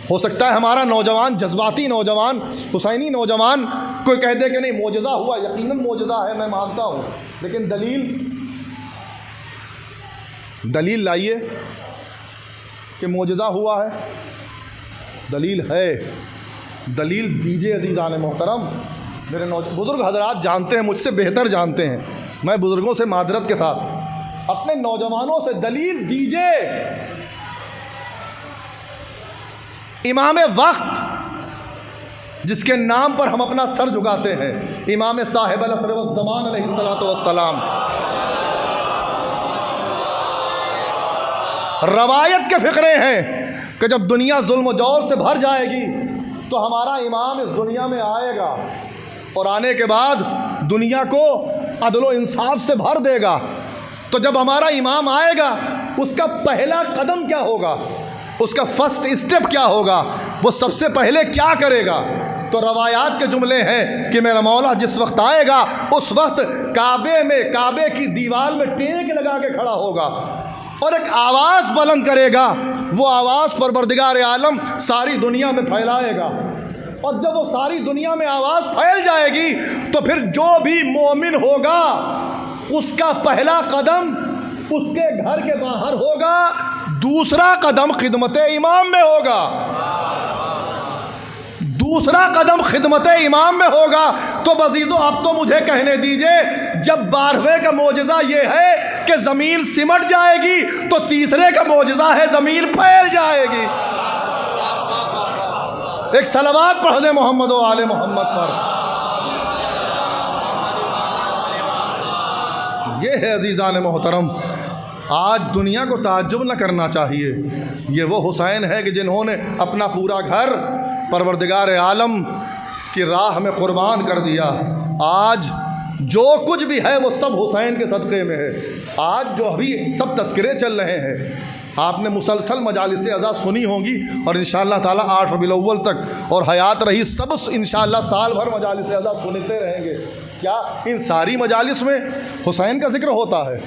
हो सकता है हमारा नौजवान, जज्बाती नौजवान, हुसैनी नौजवान कोई कह दे कि नहीं मोजज़ा हुआ, यकीनन मोजज़ा है, मैं मानता हूँ, लेकिन दलील लाइए कि मोजज़ा हुआ है। दलील है, दलील दीजिए अज़ीज़ान मोहतरम। मेरे बुज़ुर्ग हज़रात जानते हैं, मुझसे बेहतर जानते हैं, मैं बुज़ुर्गों से मादरत के साथ अपने नौजवानों से दलील दीजिए। इमाम वक्त जिसके नाम पर हम अपना सर झुकाते हैं, इमाम साहिब अल असर वज़्ज़मान अलैहिस्सलातु वस्सलाम, रवायत के फ़िक्रे हैं कि जब दुनिया जुल्म जौर से भर जाएगी तो हमारा इमाम इस दुनिया में आएगा और आने के बाद दुनिया को अदल इंसाफ से भर देगा। तो जब हमारा इमाम आएगा उसका पहला कदम क्या होगा, उसका फर्स्ट स्टेप क्या होगा, वो सबसे पहले क्या करेगा? तो रवायात के जुमले हैं कि मेरा मौला जिस वक्त आएगा उस वक्त काबे की दीवार में टेक लगा के खड़ा होगा और एक आवाज़ बुलंद करेगा, वो आवाज़ परवरदिगार आलम सारी दुनिया में फैलाएगा। और जब वो सारी दुनिया में आवाज़ फैल जाएगी तो फिर जो भी मोमिन होगा उसका पहला कदम उसके घर के बाहर होगा, दूसरा कदम खिदमत इमाम में होगा, दूसरा कदम खिदमत इमाम में होगा। तो बज़ीज़ों अब तो मुझे कहने दीजिए, जब 12वें का मोजज़ा ये है कि ज़मीन सिमट जाएगी तो तीसरे का मोजज़ा है ज़मीन फैल जाएगी। एक सलावत पढ़ दे मोहम्मद व आले मोहम्मद पर। ये है अज़ीज़ान मोहतरम, आज दुनिया को ताज्जुब न करना चाहिए। ये वो हुसैन है कि जिन्होंने अपना पूरा घर परवरदिगार आलम की राह में कुर्बान कर दिया। आज जो कुछ भी है वो सब हुसैन के सदक़े में है। आज जो अभी सब तस्करे चल रहे हैं, आपने मुसलसल मजालिस अज़ा सुनी होंगी और इंशाअल्लाह ताला 8 रबीउल अव्वल तक और हयात रही सब इंशाअल्लाह साल भर मजालिस अज़ा सुनते रहेंगे। क्या इन सारी मजालिस में हुसैन का जिक्र होता है?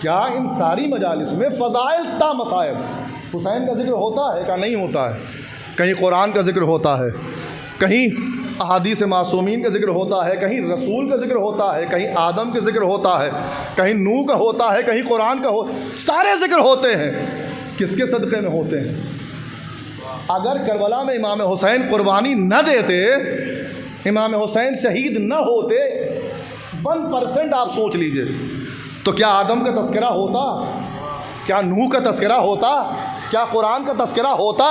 क्या इन सारी मजालिस में फ़ज़ाइल ता मसाइब हुसैन का जिक्र होता है? क्या नहीं होता है? कहीं कुरान का जिक्र होता है, कहीं अहादीस मासूमीन का जिक्र होता है, कहीं रसूल का जिक्र होता है, कहीं आदम का जिक्र होता है, कहीं नूह का होता है, कहीं कुरान का हो, सारे जिक्र होते हैं। किसके सदक़े में होते हैं? अगर करबला में इमाम हुसैन कुर्बानी न देते, इमाम हुसैन शहीद न होते, 1% आप सोच लीजिए, तो क्या आदम का तस्करा होता? क्या नूह का तस्करा होता? क्या कुरान का तस्करा होता?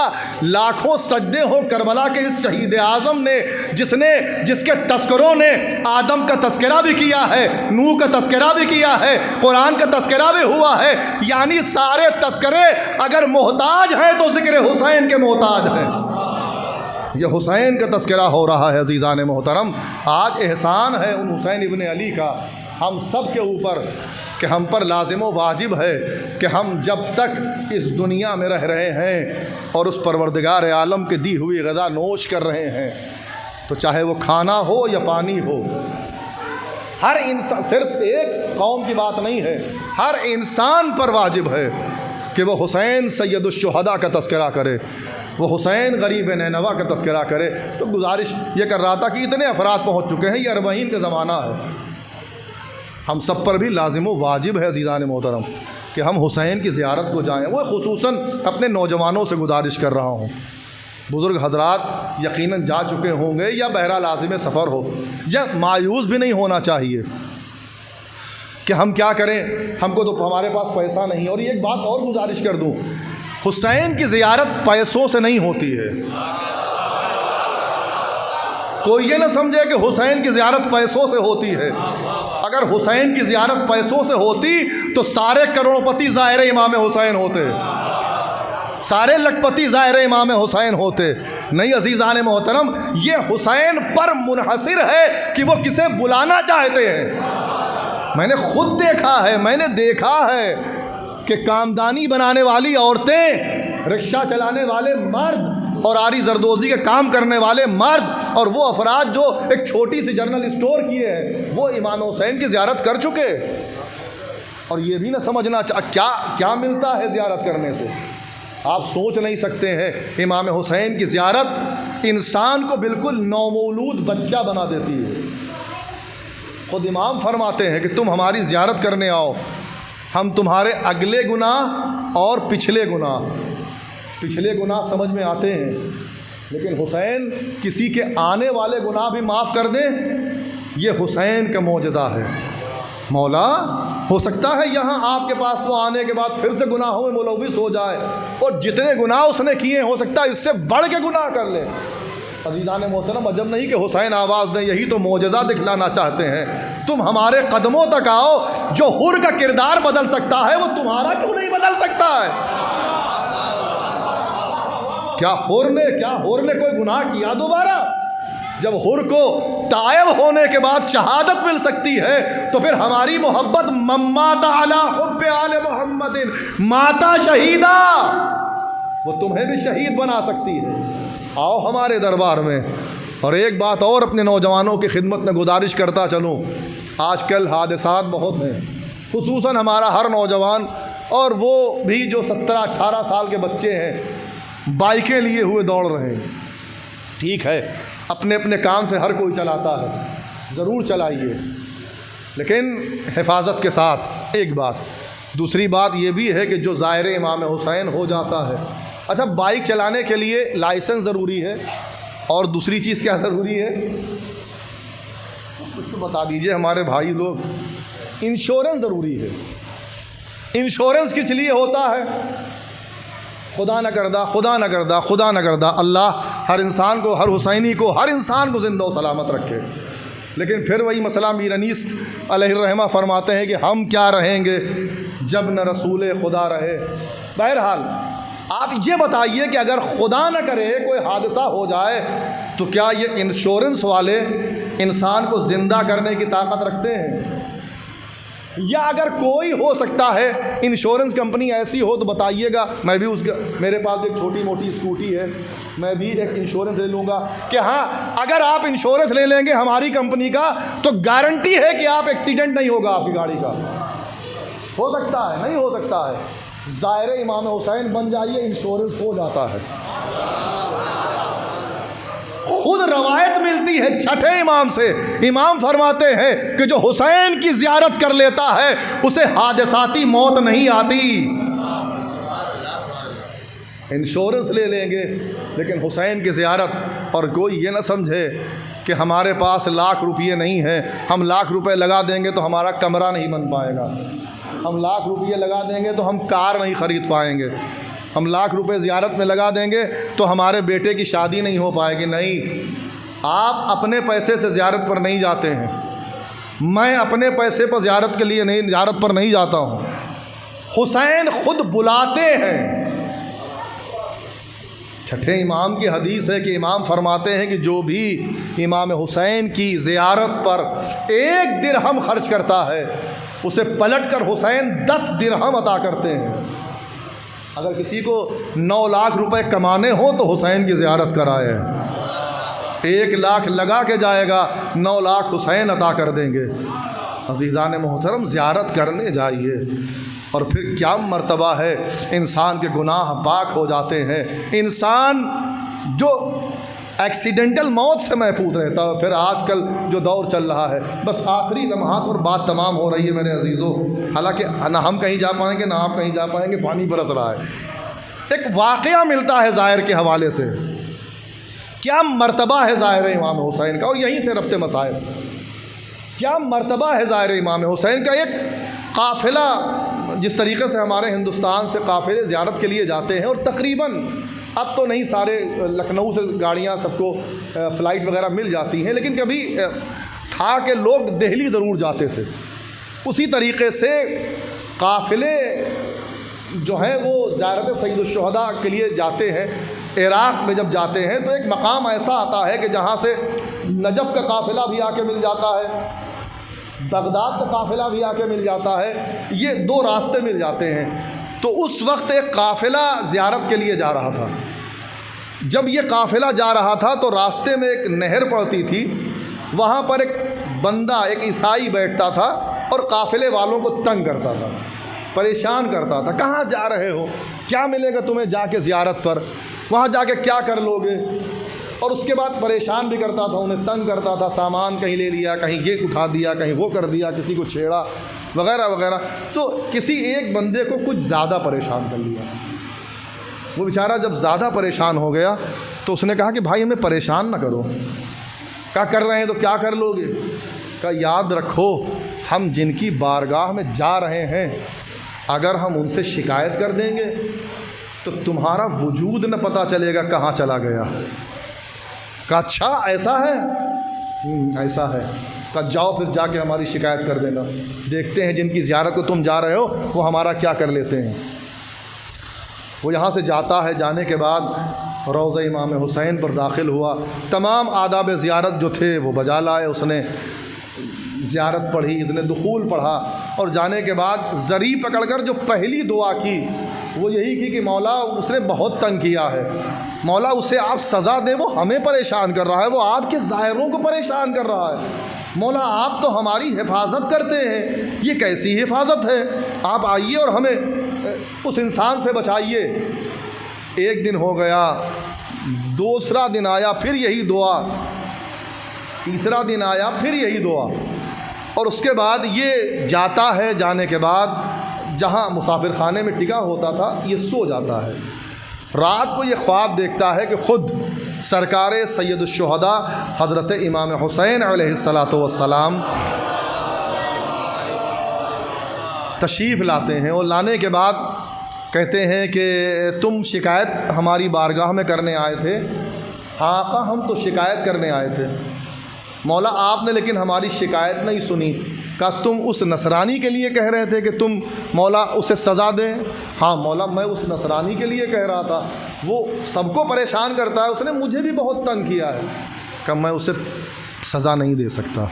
लाखों सजदे हो करबला के इस शहीद आज़म ने, जिसके तस्करों ने आदम का तस्करा भी किया है, नूह का तस्करा भी किया है, कुरान का तस्करा भी हुआ है। यानी सारे तस्करे अगर मोहताज हैं तो ज़िक्र हुसैन के मोहताज हैं। यह हुसैन का तस्करा हो रहा है अज़ीज़ान मोहतरम। आज एहसान है उन हुसैन इब्न अली का हम सब के ऊपर कि हम पर लाजिम व वाजिब है कि हम जब तक इस दुनिया में रह रहे हैं और उस परवरदिगार आलम के दी हुई ग़ज़ा नोश कर रहे हैं, तो चाहे वो खाना हो या पानी हो, हर इंसान, सिर्फ एक कौम की बात नहीं है, हर इंसान पर वाजिब है कि वो हुसैन सैयदुश्शुहदा का तस्करा करे, वो हुसैन गरीब नैनवा का तस्करा करे। तो गुजारिश ये कर रहा था कि इतने अफराद पहुँच चुके हैं, ये 40 का ज़माना है, हम सब पर भी लाजिम व वाजिब है अज़ीज़ान मोहतरम कि हम हुसैन की ज़ियारत को जाएँ। वो खुसूसन अपने नौजवानों से गुजारिश कर रहा हूँ, बुज़ुर्ग हजरात यकीनन जा चुके होंगे या बहरा लाजिम सफ़र हो, या मायूस भी नहीं होना चाहिए कि हम क्या करें, हमको तो हमारे पास पैसा नहीं। और एक बात और गुजारिश कर दूँ, हुसैन की ज़ियारत पैसों से नहीं होती है। कोई ये ना समझे कि हुसैन की ज़ियारत पैसों से होती है। अगर हुसैन की ज़ियारत पैसों से होती तो सारे करोड़पति ज़ाहिर इमाम हुसैन होते, सारे लखपति ज़ाहिर इमाम हुसैन होते। नहीं अज़ीज़ान मोहतरम, ये हुसैन पर मुनहसिर है कि वो किसे बुलाना चाहते हैं। मैंने खुद देखा है, मैंने देखा है कि कामदानी बनाने वाली औरतें, रिक्शा चलाने वाले मर्द और आरी जरदोज़ी के काम करने वाले मर्द और वो अफराद जो एक छोटी सी जनरल स्टोर किए हैं, वो इमाम हुसैन की ज़ियारत कर चुके। और ये भी ना समझना क्या क्या मिलता है ज़ियारत करने से, आप सोच नहीं सकते हैं। इमाम हुसैन की ज़ियारत इंसान को बिल्कुल नौमौलूद बच्चा बना देती है। खुद इमाम फरमाते हैं कि तुम हमारी ज़ियारत करने आओ, हम तुम्हारे अगले गुनाह और पिछले गुनाह समझ में आते हैं, लेकिन हुसैन किसी के आने वाले गुनाह भी माफ़ कर दें, ये हुसैन का मौजज़ा है। मौला हो सकता है यहाँ आपके पास वो आने के बाद फिर से गुनाहों में मुलव्विस हो जाए और जितने गुनाह उसने किए हो सकता है इससे बढ़ के गुनाह कर ले। अज़ीज़ान मोहतरम, अजब नहीं कि हुसैन आवाज़ दें, यही तो मौजज़ा दिखलाना चाहते हैं। तुम हमारे कदमों तक आओ, जो हुर का किरदार बदल सकता है वो तुम्हारा क्यों नहीं बदल सकता है? क्या हुर ने कोई गुनाह किया दोबारा? जब हुर को तायब होने के बाद शहादत मिल सकती है तो फिर हमारी मोहब्बत मम्माता अला हुब्बे आले मोहम्मदिन माता शहीदा, वो तुम्हें भी शहीद बना सकती है। आओ हमारे दरबार में। और एक बात और अपने नौजवानों की खिदमत में गुजारिश करता चलूँ, आजकल हादसात बहुत हैं, खुसूसन हमारा हर नौजवान, और वो भी जो 17-18 साल के बच्चे हैं बाइकें लिए हुए दौड़ रहे हैं। ठीक है, अपने अपने काम से हर कोई चलाता है, ज़रूर चलाइए, लेकिन हिफाजत के साथ। एक बात। दूसरी बात ये भी है कि जो ज़ाहिर इमाम हुसैन हो जाता है, अच्छा बाइक चलाने के लिए लाइसेंस ज़रूरी है, और दूसरी चीज़ क्या ज़रूरी है, कुछ तो बता दीजिए हमारे भाई लोग। इंश्योरेंस ज़रूरी है। इंश्योरेंस किस लिए होता है? खुदा न करदा, खुदा न करदा, खुदा न करदा अल्लाह हर इंसान को, हर हुसैनी को, हर इंसान को ज़िंदा व सलामत रखे। लेकिन फिर वही मसला मीर अनीस अलैहिर्रहमा फरमाते हैं कि हम क्या रहेंगे जब न रसूल खुदा रहे। बहरहाल आप ये बताइए कि अगर खुदा न करे कोई हादसा हो जाए तो क्या ये इंश्योरेंस वाले इंसान को ज़िंदा करने की ताकत रखते हैं? या अगर कोई हो सकता है इंश्योरेंस कंपनी ऐसी हो तो बताइएगा, मैं भी उसका, मेरे पास एक छोटी मोटी स्कूटी है, मैं भी एक इंश्योरेंस ले लूँगा कि हाँ अगर आप इंश्योरेंस ले लेंगे हमारी कंपनी का तो गारंटी है कि आप एक्सीडेंट नहीं होगा आपकी गाड़ी का। हो सकता है? नहीं हो सकता है। ज़ाहिर इमाम हुसैन बन जाइए, इंश्योरेंस हो जाता है। खुद रवायत मिलती है छठे इमाम से, इमाम फरमाते हैं कि जो हुसैन की ज़ियारत कर लेता है उसे हादसाती मौत नहीं आती। इंश्योरेंस ले लेंगे लेकिन हुसैन की ज़ियारत, और कोई ये ना समझे कि हमारे पास लाख रुपये नहीं है, हम लाख रुपए लगा देंगे तो हमारा कमरा नहीं बन पाएगा, हम लाख रुपये लगा देंगे तो हम कार नहीं ख़रीद पाएंगे, हम लाख रुपए ज़ियारत में लगा देंगे तो हमारे बेटे की शादी नहीं हो पाएगी। नहीं, आप अपने पैसे से ज़ियारत पर नहीं जाते हैं, मैं अपने पैसे पर ज़ियारत के लिए नहीं, ज़ियारत पर नहीं जाता हूँ, हुसैन खुद बुलाते हैं। छठे इमाम की हदीस है कि इमाम फरमाते हैं कि जो भी इमाम हुसैन की ज़ियारत पर 1 दिरहम खर्च करता है उसे पलट कर हुसैन 10 दिरहम अता करते हैं। अगर किसी को 9 लाख रुपए कमाने हो तो हुसैन की ज़ियारत कराए, 1 लाख लगा के जाएगा, 9 लाख हुसैन अता कर देंगे। अज़ीज़ान मोहतरम, ज़ियारत करने जाइए, और फिर क्या मर्तबा है, इंसान के गुनाह पाक हो जाते हैं, इंसान जो एक्सीडेंटल मौत से महफूज रहता है। फिर आजकल जो दौर चल रहा है, बस आखिरी लम्हात पर बात तमाम हो रही है मेरे अजीज़ों, हालांकि ना हम कहीं जा पाएंगे ना आप कहीं जा पाएंगे, पानी बरस रहा है। एक वाक़या मिलता है ज़ाहिर के हवाले से, क्या मर्तबा है ज़ाहिर इमाम हुसैन का, और यहीं से रब्ते मसाइल, क्या मर्तबा है ज़ाहिर इमाम हुसैन का। एक काफ़िला, जिस तरीक़े से हमारे हिंदुस्तान से काफ़िले ज़ियारत के लिए जाते हैं, और तकरीबन अब तो नहीं, सारे लखनऊ से गाड़ियाँ सबको फ़्लाइट वगैरह मिल जाती हैं, लेकिन कभी था कि लोग दिल्ली ज़रूर जाते थे। उसी तरीक़े से काफ़िले जो हैं वो ज़ियारत सैयदुश्शुहदा के लिए जाते हैं। इराक़ में जब जाते हैं तो एक मकाम ऐसा आता है कि जहाँ से नजफ़ का काफ़िला भी आके मिल जाता है, बगदाद का काफ़िला भी आके मिल जाता है, ये 2 रास्ते मिल जाते हैं। तो उस वक्त एक काफ़िला ज़ियारत के लिए जा रहा था। जब ये काफ़िला जा रहा था तो रास्ते में एक नहर पड़ती थी, वहाँ पर एक बंदा, एक ईसाई बैठता था और काफ़िले वालों को तंग करता था, परेशान करता था। कहाँ जा रहे हो, क्या मिलेगा तुम्हें जाके ज़ियारत पर, वहाँ जाके क्या कर लोगे, और उसके बाद परेशान भी करता था, उन्हें तंग करता था, सामान कहीं ले लिया, कहीं ये उठा दिया, कहीं वो कर दिया, किसी को छेड़ा वगैरह वगैरह। तो किसी एक बंदे को कुछ ज़्यादा परेशान कर लिया। वो बेचारा जब ज़्यादा परेशान हो गया तो उसने कहा कि भाई हमें परेशान ना करो। क्या कर रहे हैं तो क्या कर लोगे? कहा याद रखो, हम जिनकी बारगाह में जा रहे हैं अगर हम उनसे शिकायत कर देंगे तो तुम्हारा वजूद न पता चलेगा कहाँ चला गया। कहा अच्छा ऐसा है? ऐसा है। कहा जाओ फिर जाके हमारी शिकायत कर देना, देखते हैं जिनकी ज़ियारत को तुम जा रहे हो वो हमारा क्या कर लेते हैं। वो यहाँ से जाता है, जाने के बाद रोज़ा इमाम हुसैन पर दाखिल हुआ, तमाम आदाब ज़ियारत जो थे वो बजा लाए, उसने ज़ियारत पढ़ी, इज़्ने दुखूल पढ़ा, और जाने के बाद ज़री पकड़कर जो पहली दुआ की वो यही की कि मौला उसने बहुत तंग किया है, मौला उसे आप सज़ा दें, वो हमें परेशान कर रहा है, वो आपके ज़ाहिरों को परेशान कर रहा है, मौला आप तो हमारी हिफाजत करते हैं, ये कैसी हिफाजत है? आप आइए और हमें उस इंसान से बचाइए। एक दिन हो गया, दूसरा दिन आया, फिर यही दुआ, तीसरा दिन आया, फिर यही दुआ, और उसके बाद ये जाता है। जाने के बाद जहाँ मुसाफिर खाने में टिका होता था, ये सो जाता है। रात को ये ख्वाब देखता है कि ख़ुद सरकार सैयदुश्शुहदा हज़रत इमाम हुसैन अलैहिस्सलातु वस्सलाम तशरीफ़ लाते हैं, और लाने के बाद कहते हैं कि तुम शिकायत हमारी बारगाह में करने आए थे। हाँ आका, हम तो शिकायत करने आए थे। मौला आपने लेकिन हमारी शिकायत नहीं सुनी। कहा तुम उस नसरानी के लिए कह रहे थे कि तुम मौला उसे सज़ा दें? हाँ मौला, मैं उस नसरानी के लिए कह रहा था, वो सबको परेशान करता है, उसने मुझे भी बहुत तंग किया है। कहा मैं उसे सज़ा नहीं दे सकता।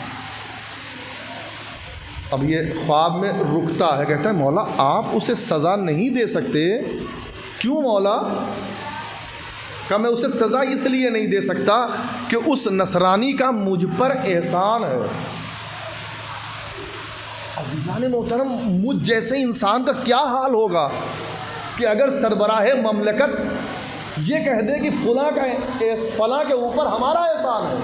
अब ये ख्वाब में रुकता है, कहता है मौला आप उसे सज़ा नहीं दे सकते? क्यों मौला? कहा मैं उसे सज़ा इसलिए नहीं दे सकता कि उस नसरानी का मुझ पर एहसान है। अज़ीज़ान मोहतरम, मुझ जैसे इंसान का क्या हाल होगा कि अगर सरबराह ममलकत ये कह दे कि फ़लाँ के ऊपर हमारा एहसान है।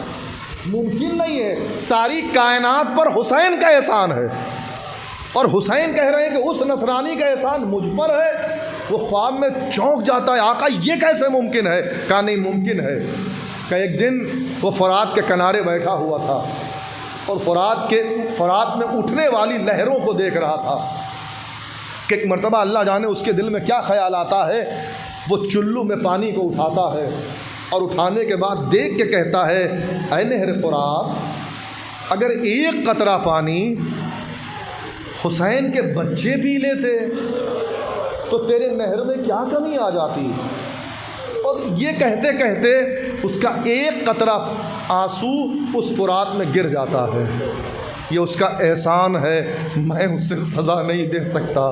मुमकिन नहीं है, सारी कायनात पर हुसैन का एहसान है, और हुसैन कह रहे हैं कि उस नसरानी का एहसान मुझ पर है। वो ख्वाब में चौंक जाता है, आका ये कैसे मुमकिन है? कहा नहीं मुमकिन है। कहा एक दिन वो फ़ुरात के किनारे बैठा हुआ था और फ़ुरात में उठने वाली लहरों को देख रहा था कि एक मरतबा अल्लाह जाने उसके दिल में क्या ख्याल आता है। वो चुल्लू में पानी को उठाता है और उठाने के बाद देख के कहता है, ऐ नहर फ़ुरात, अगर एक कतरा पानी हुसैन के बच्चे पी लेते तो तेरे नहर में क्या कमी आ जाती? और ये कहते कहते उसका एक कतरा आंसू उस फ़ुरात में गिर जाता है। ये उसका एहसान है, मैं उसे सज़ा नहीं दे सकता।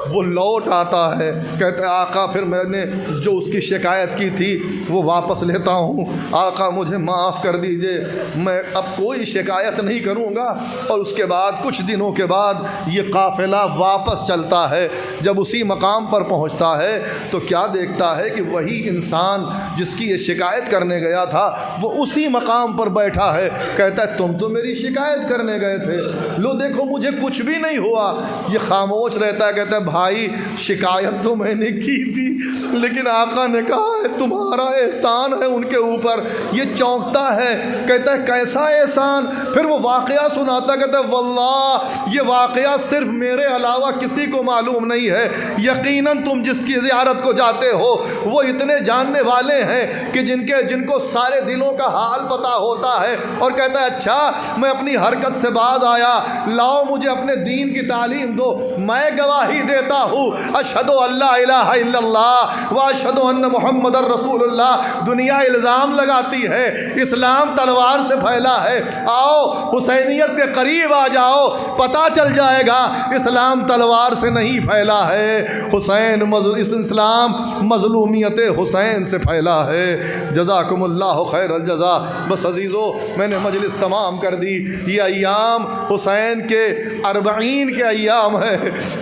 वो लौट आता है, कहते हैं आका फिर मैंने जो उसकी शिकायत की थी वो वापस लेता हूँ, आका मुझे माफ़ कर दीजिए, मैं अब कोई शिकायत नहीं करूँगा। और उसके बाद कुछ दिनों के बाद ये काफ़िला वापस चलता है। जब उसी मकाम पर पहुँचता है तो क्या देखता है कि वही इंसान जिसकी ये शिकायत करने गया था वो उसी मकाम पर बैठा है। कहता है तुम तो मेरी शिकायत करने गए थे, लो देखो मुझे कुछ भी नहीं हुआ। ये खामोश रहता है, कहता है भाई शिकायत तो मैंने की थी, लेकिन आका ने कहा है तुम्हारा एहसान है उनके ऊपर। ये चौंकता है, कहता है कैसा एहसान? फिर वो वाक़या सुनाता, कहता है वल्लाह ये वाक़या सिर्फ मेरे अलावा किसी को मालूम नहीं है। यकीनन तुम जिसकी ज़ियारत को जाते हो वो इतने जानने वाले हैं कि जिनको सारे दिलों का हाल पता होता है। और कहता है अच्छा मैं अपनी हरकत से बाज आया, लाओ मुझे अपने दीन की तालीम दो, मैं गवाही देता हूँ अशहदु अल्ला इलाहा इल्लल्लाह व अशहदु अन्न मुहम्मदर रसूलुल्लाह। दुनिया इल्ज़ाम लगाती है इस्लाम तलवार से फैला है, आओ हुसैनियत के करीब आ जाओ, पता चल जाएगा इस्लाम तलवार से नहीं फैला है, हुसैन इस इस्लाम मज़लूमियत हुसैन से फैला है। जज़ाकुमुल्लाहु खैरल जज़ा। बस अज़ीज़ो मैंने मजलिस तमाम कर दी। ये अय्याम हुसैन के 40 के अय्याम है,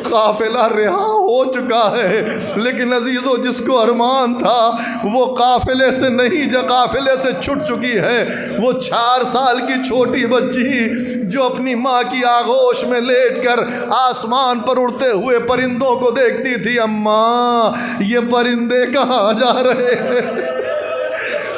काफ़िला रिहा हो चुका है, लेकिन अज़ीज़ो जिसको अरमान था वो काफ़िले से नहीं काफ़िले से छूट चुकी है। वो 4 साल की छोटी बच्ची जो अपनी माँ की आगोश में लेटकर आसमान पर उड़ते हुए परिंदों को देखती थी, अम्मा ये परिंदे कहाँ जा रहे हैं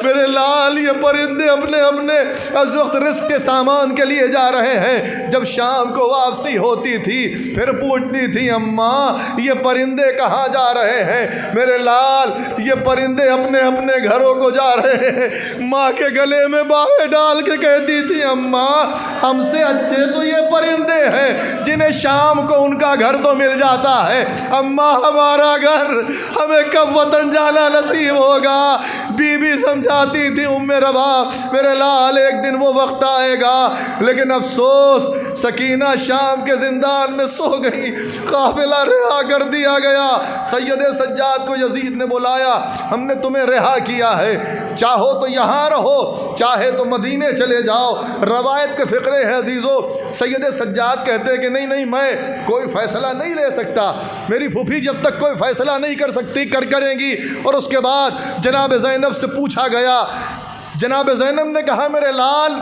मेरे लाल, ये परिंदे अपने अपने इस वक्त रिस्क के सामान के लिए जा रहे हैं। जब शाम को वापसी होती थी फिर पूछती थी अम्मा ये परिंदे कहाँ जा रहे हैं मेरे लाल, ये परिंदे अपने अपने घरों को जा रहे हैं। माँ के गले में बाहें डाल के कहती थी अम्मा हमसे अच्छे तो ये परिंदे हैं जिन्हें शाम को उनका घर तो मिल जाता है। अम्मा हमारा घर, हमें कब वतन जाना नसीब होगा बीबी समझाती थी उम्मे रबा मेरे लाल एक दिन वो वक्त आएगा, लेकिन अफसोस सकीना शाम के जिंदान में सो गई, काफिला रिहा कर दिया गया। सैयद सज्जाद को यजीद ने बुलाया, हमने तुम्हें रिहा किया है, चाहो तो यहाँ रहो, चाहे तो मदीने चले जाओ। रवायत के फ़िक्रे हैं अजीज़ों। सैयद सज्जाद कहते हैं कि नहीं नहीं, मैं कोई फ़ैसला नहीं ले सकता, मेरी फूफी जब तक कोई फ़ैसला नहीं कर सकती करेंगी। और उसके बाद जनाब ज़ैनब से पूछा गया, जनाब ज़ैनब ने कहा मेरे लाल,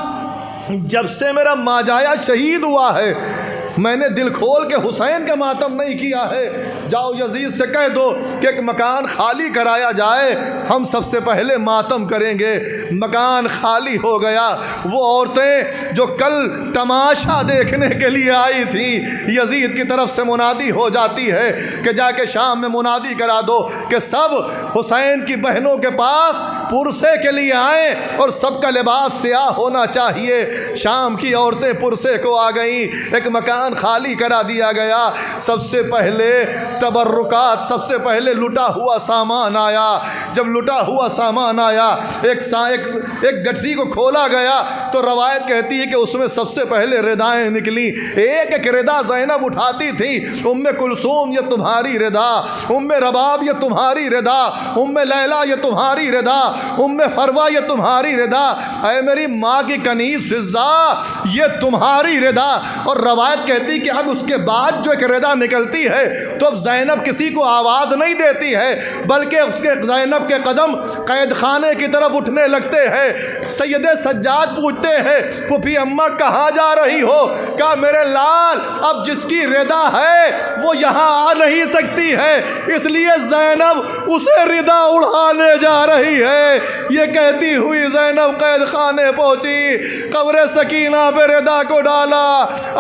जब से मेरा माजाया शहीद हुआ है मैंने दिल खोल के हुसैन का मातम नहीं किया है। जाओ यजीद से कह दो कि एक मकान खाली कराया जाए, हम सबसे पहले मातम करेंगे। मकान खाली हो गया। वो औरतें जो कल तमाशा देखने के लिए आई थी, यजीद की तरफ से मुनादी हो जाती है कि जाके शाम में मुनादी करा दो कि सब हुसैन की बहनों के पास पुरसे के लिए आए और सबका लिबास स्याह होना चाहिए। शाम की औरतें पुरसे को आ गईं, एक मकान खाली करा दिया गया। सबसे पहले तबर्रुकात, सबसे पहले लुटा हुआ सामान आया। जब लुटा हुआ सामान आया, एक गठरी को खोला गया तो रवायत कहती है कि उसमें सबसे पहले रिदाएं निकली। एक एक रिदा ज़ैनब उठाती थी, उम्मे कुलसूम ये तुम्हारी रिदा, उम्मे रबाब ये तुम्हारी रिदा, उम्मे लैला ये तुम्हारी रिदा, उम्मे फरवा ये तुम्हारी रिदा, ऐ मेरी माँ की कनीज़ फिज़ा ये तुम्हारी रिदा। और रवायत कहती कि अब उसके बाद जो एक रिदा निकलती है तो अब ज़ैनब किसी को आवाज़ नहीं देती है, बल्कि उसके ज़ैनब के कदम कैद खाने की तरफ उठने लगते हैं। सैयद सज्जाद पूछते हैं पुफी अम्मा कहाँ जा रही हो? कहा मेरे लाल, अब जिसकी रिदा है वो यहाँ आ नहीं सकती है, इसलिए ज़ैनब उसे रिदा उड़ाने जा रही है। ये कहती हुई ज़ैनब कैद खाने पहुँची, कब्र सकीना पे रिदा को डाला,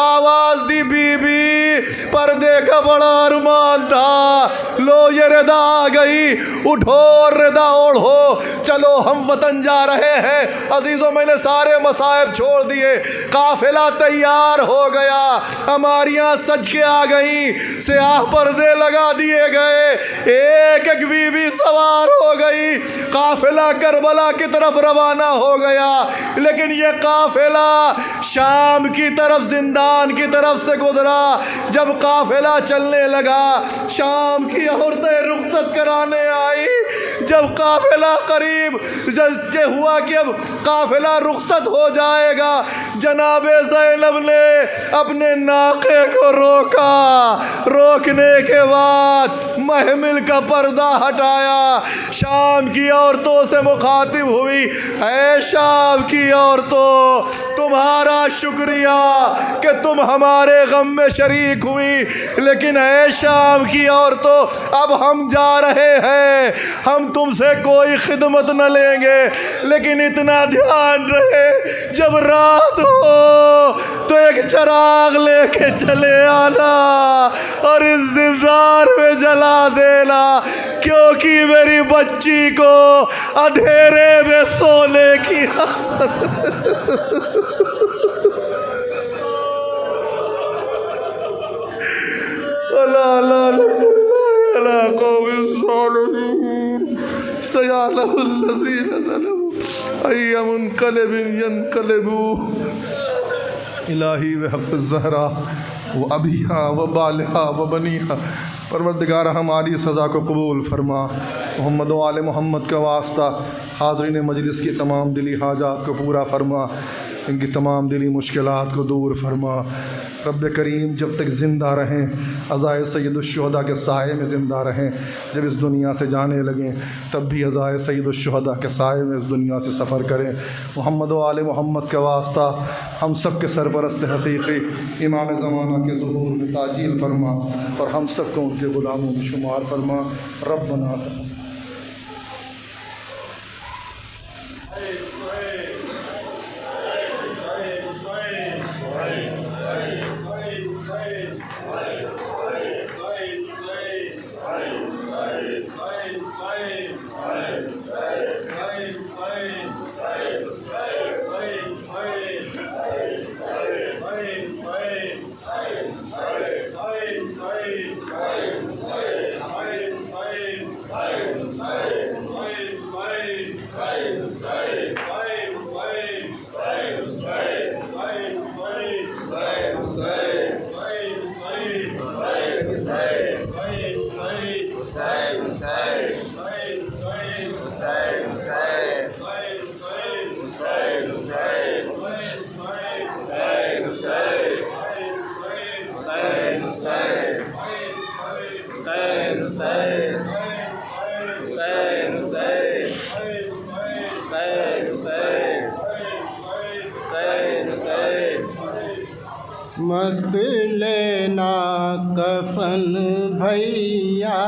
आवाज़ दी बीबी, पर्दे का बड़ा अरमान था, लो ये रिदा आ गई, उठो रिदा ओढ़ो, चलो हम वतन जा रहे हैं। अजीज़ों मैंने सारे मसाइब छोड़ दिए, काफिला तैयार हो गया, हमारियाँ सज के आ गई, स्याह पर्दे लगा दिए गए, एक एक बीबी सवार हो गई, काफिला करबला की तरफ रवाना हो गया। लेकिन ये काफिला शाम की तरफ, जिंदान की तरफ से गुजरा। जब काफिला चलने लगा, शाम की औरतें रुखसत कराने आई। जब काफिला करीब ये हुआ कि अब काफिला रुखसत हो जाएगा, जनाबे ज़ैनब ने अपने नाके को रोका। रोकने के बाद महमिल का पर्दा हटाया, शाम की औरतों से मुखातिब हुई, ऐ शाम की औरतों, तुम्हारा शुक्रिया कि तुम हमारे गम में शरीक हुई, लेकिन ऐ शाम की औरतों, अब हम जा रहे हैं, हम तुमसे कोई खिदमत न लेंगे, लेकिन इतना ध्यान रहे जब रात हो तो एक चिराग लेके चले आना और इस जिंदान में जला देना, क्योंकि मेरी बच्ची को अंधेरे में सोने की इलाही व हक़ ज़हरा व अबिहा व बालिहा व बनिहा, परवरदिगार हमारी सज़ा को कबूल फरमा। मोहम्मद व आले मोहम्मद का वास्ता हाज़रीन मजलिस की तमाम दिली हाजात को पूरा फरमा, इनकी तमाम दिली मुश्किलात को दूर फरमा। रब करीम जब तक ज़िंदा रहें, अज़ाए सय्यदुश्शुहदा के साए में ज़िंदा रहें। जब इस दुनिया से जाने लगें तब भी अज़ाए सय्यदुश्शुहदा के साए में इस दुनिया से सफ़र करें। मोहम्मद व आले मोहम्मद का वास्ता हम सब के सरपरस्त हक़ीक़ी इमाम ज़माना के ज़ुहूर में ताजील फरमा और हम सब को उनके ग़ुलामों में शुमार फरमा। रब्बना मत लेना कफन भैया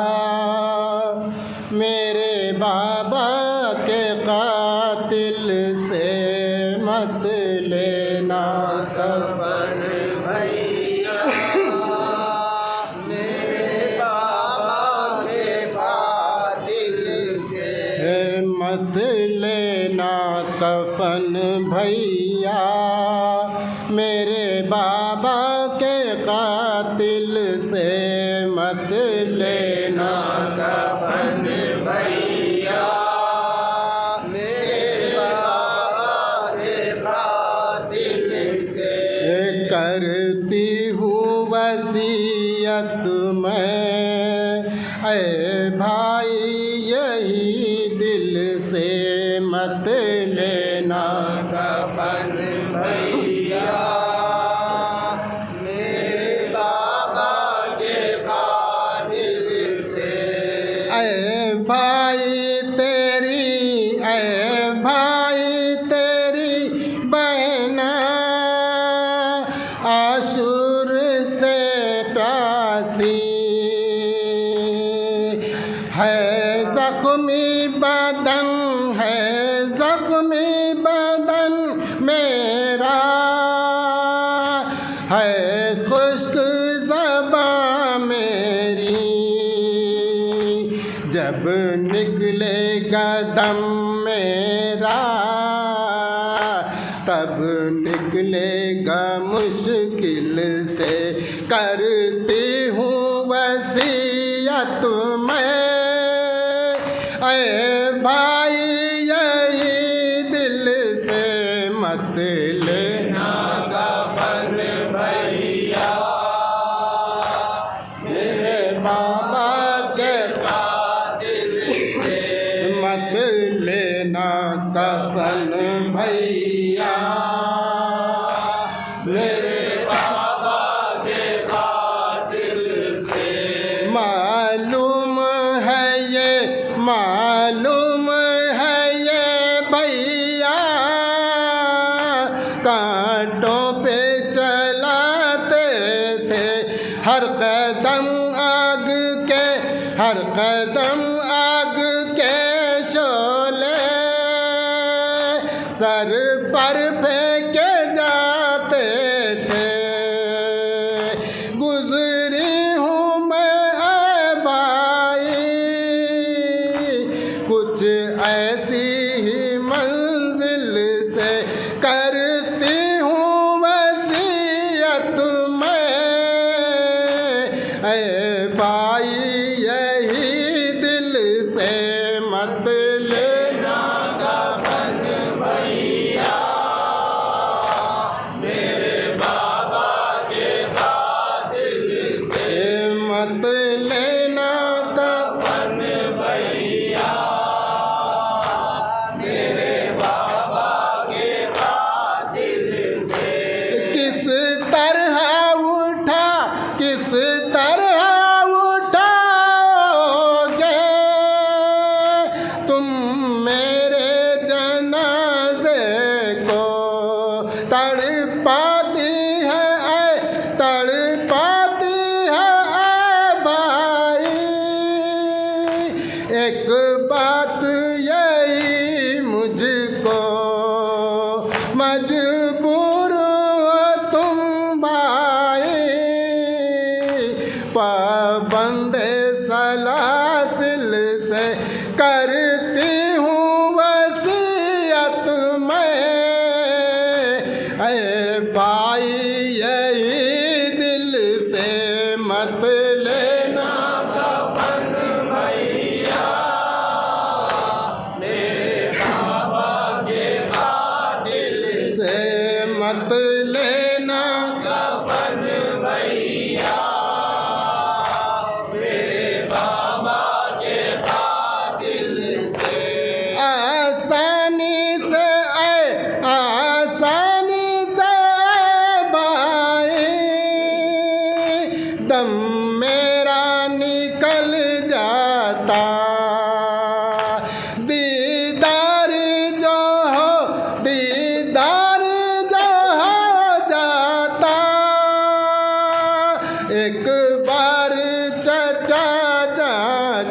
मेरे बाबा के कातिल से, मत लेना कफन भैया मेरे बाबा के कातिल से, मत लेना कफन भैया मेरे बाबा के कातिल से, मत लेना कफन भैया मेरे बाबा के कातिल से। करती हूँ वसीयत मैं ऐ भाई यही दिल से, मत लेना कफन भैया मेरे बाबा के कातिल से। ऐ भाई तेरी बहना आशुर से प्यासी है, ज़ख्मी बदन है, ज़ख्मी बदन मेरा है, खुश्क ज़बां मेरी। जब निकलेगा दम मेरा तब निकलेगा मुश्किल से, करती हूँ वसीयत मैं ऐ भाई यही दिल से, मत लेना कफन भैया मेरे बाबा के कातिल से, मत लेना कफन भैया मेरे बाबा के कातिल से। मालूम है ये भैया कांटों पे चलाते थे, हर कदम आग के शोले सर पर फेंके जाते थे। गुजरी हूँ मैं ऐ भाई कुछ ऐसी ही मंजिल से, करती हूँ वसीयत मैं ऐ भाई यही दिल से, मत लेना कफन भैया मेरे बाबा के कातिल से, मत लेना कफन भैया मेरे बाबा के कातिल से। किस तरह उठाओगे तुम मेरे जनाजे को, तड़पाती है ऐ भाई। एक बात यही मुझको मजबूर हो तुम भाई, पाबंदे सलासिल से करती हूँ वसीयत मैं ऐ भाई यही दिल से, मत लेना कफन भैया मेरे बाबा के कातिल से, मत लेना कफन भैया मेरे बाबा के कातिल से। आसानी से भाई दम मेरा निकल जाता, दीदार जो हो जाता एक बार चचा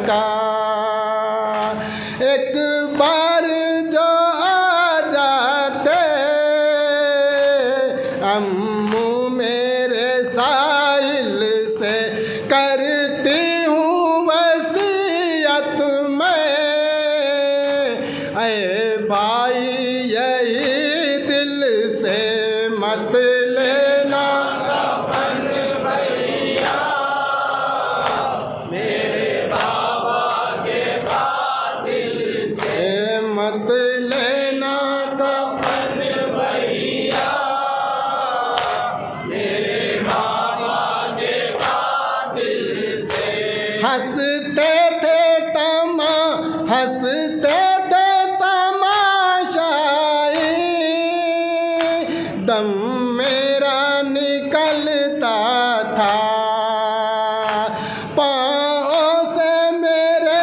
का एक बार जो आ जाते अम्मू मेरे साहिल से करती हूँ वसीयत मैं, ऐ भाई यही दिल से मत लेना मत लेना कफन भैया मेरे बाबा के दिल से। हंसते थे तमाशाई दम मेरा निकलता था पाँव से मेरे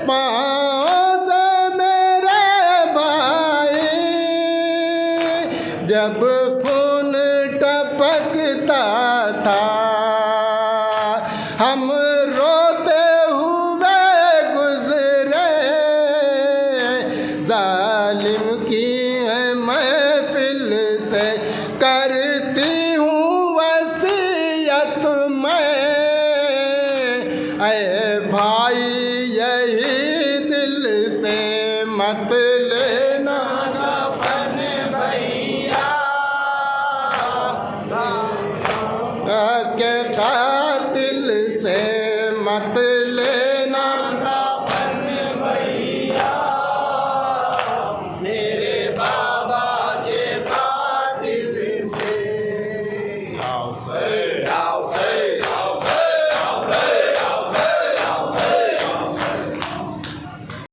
भाई, जब खून टपकता था हम रोते हुए गुजरे, जालिम की है महफिल से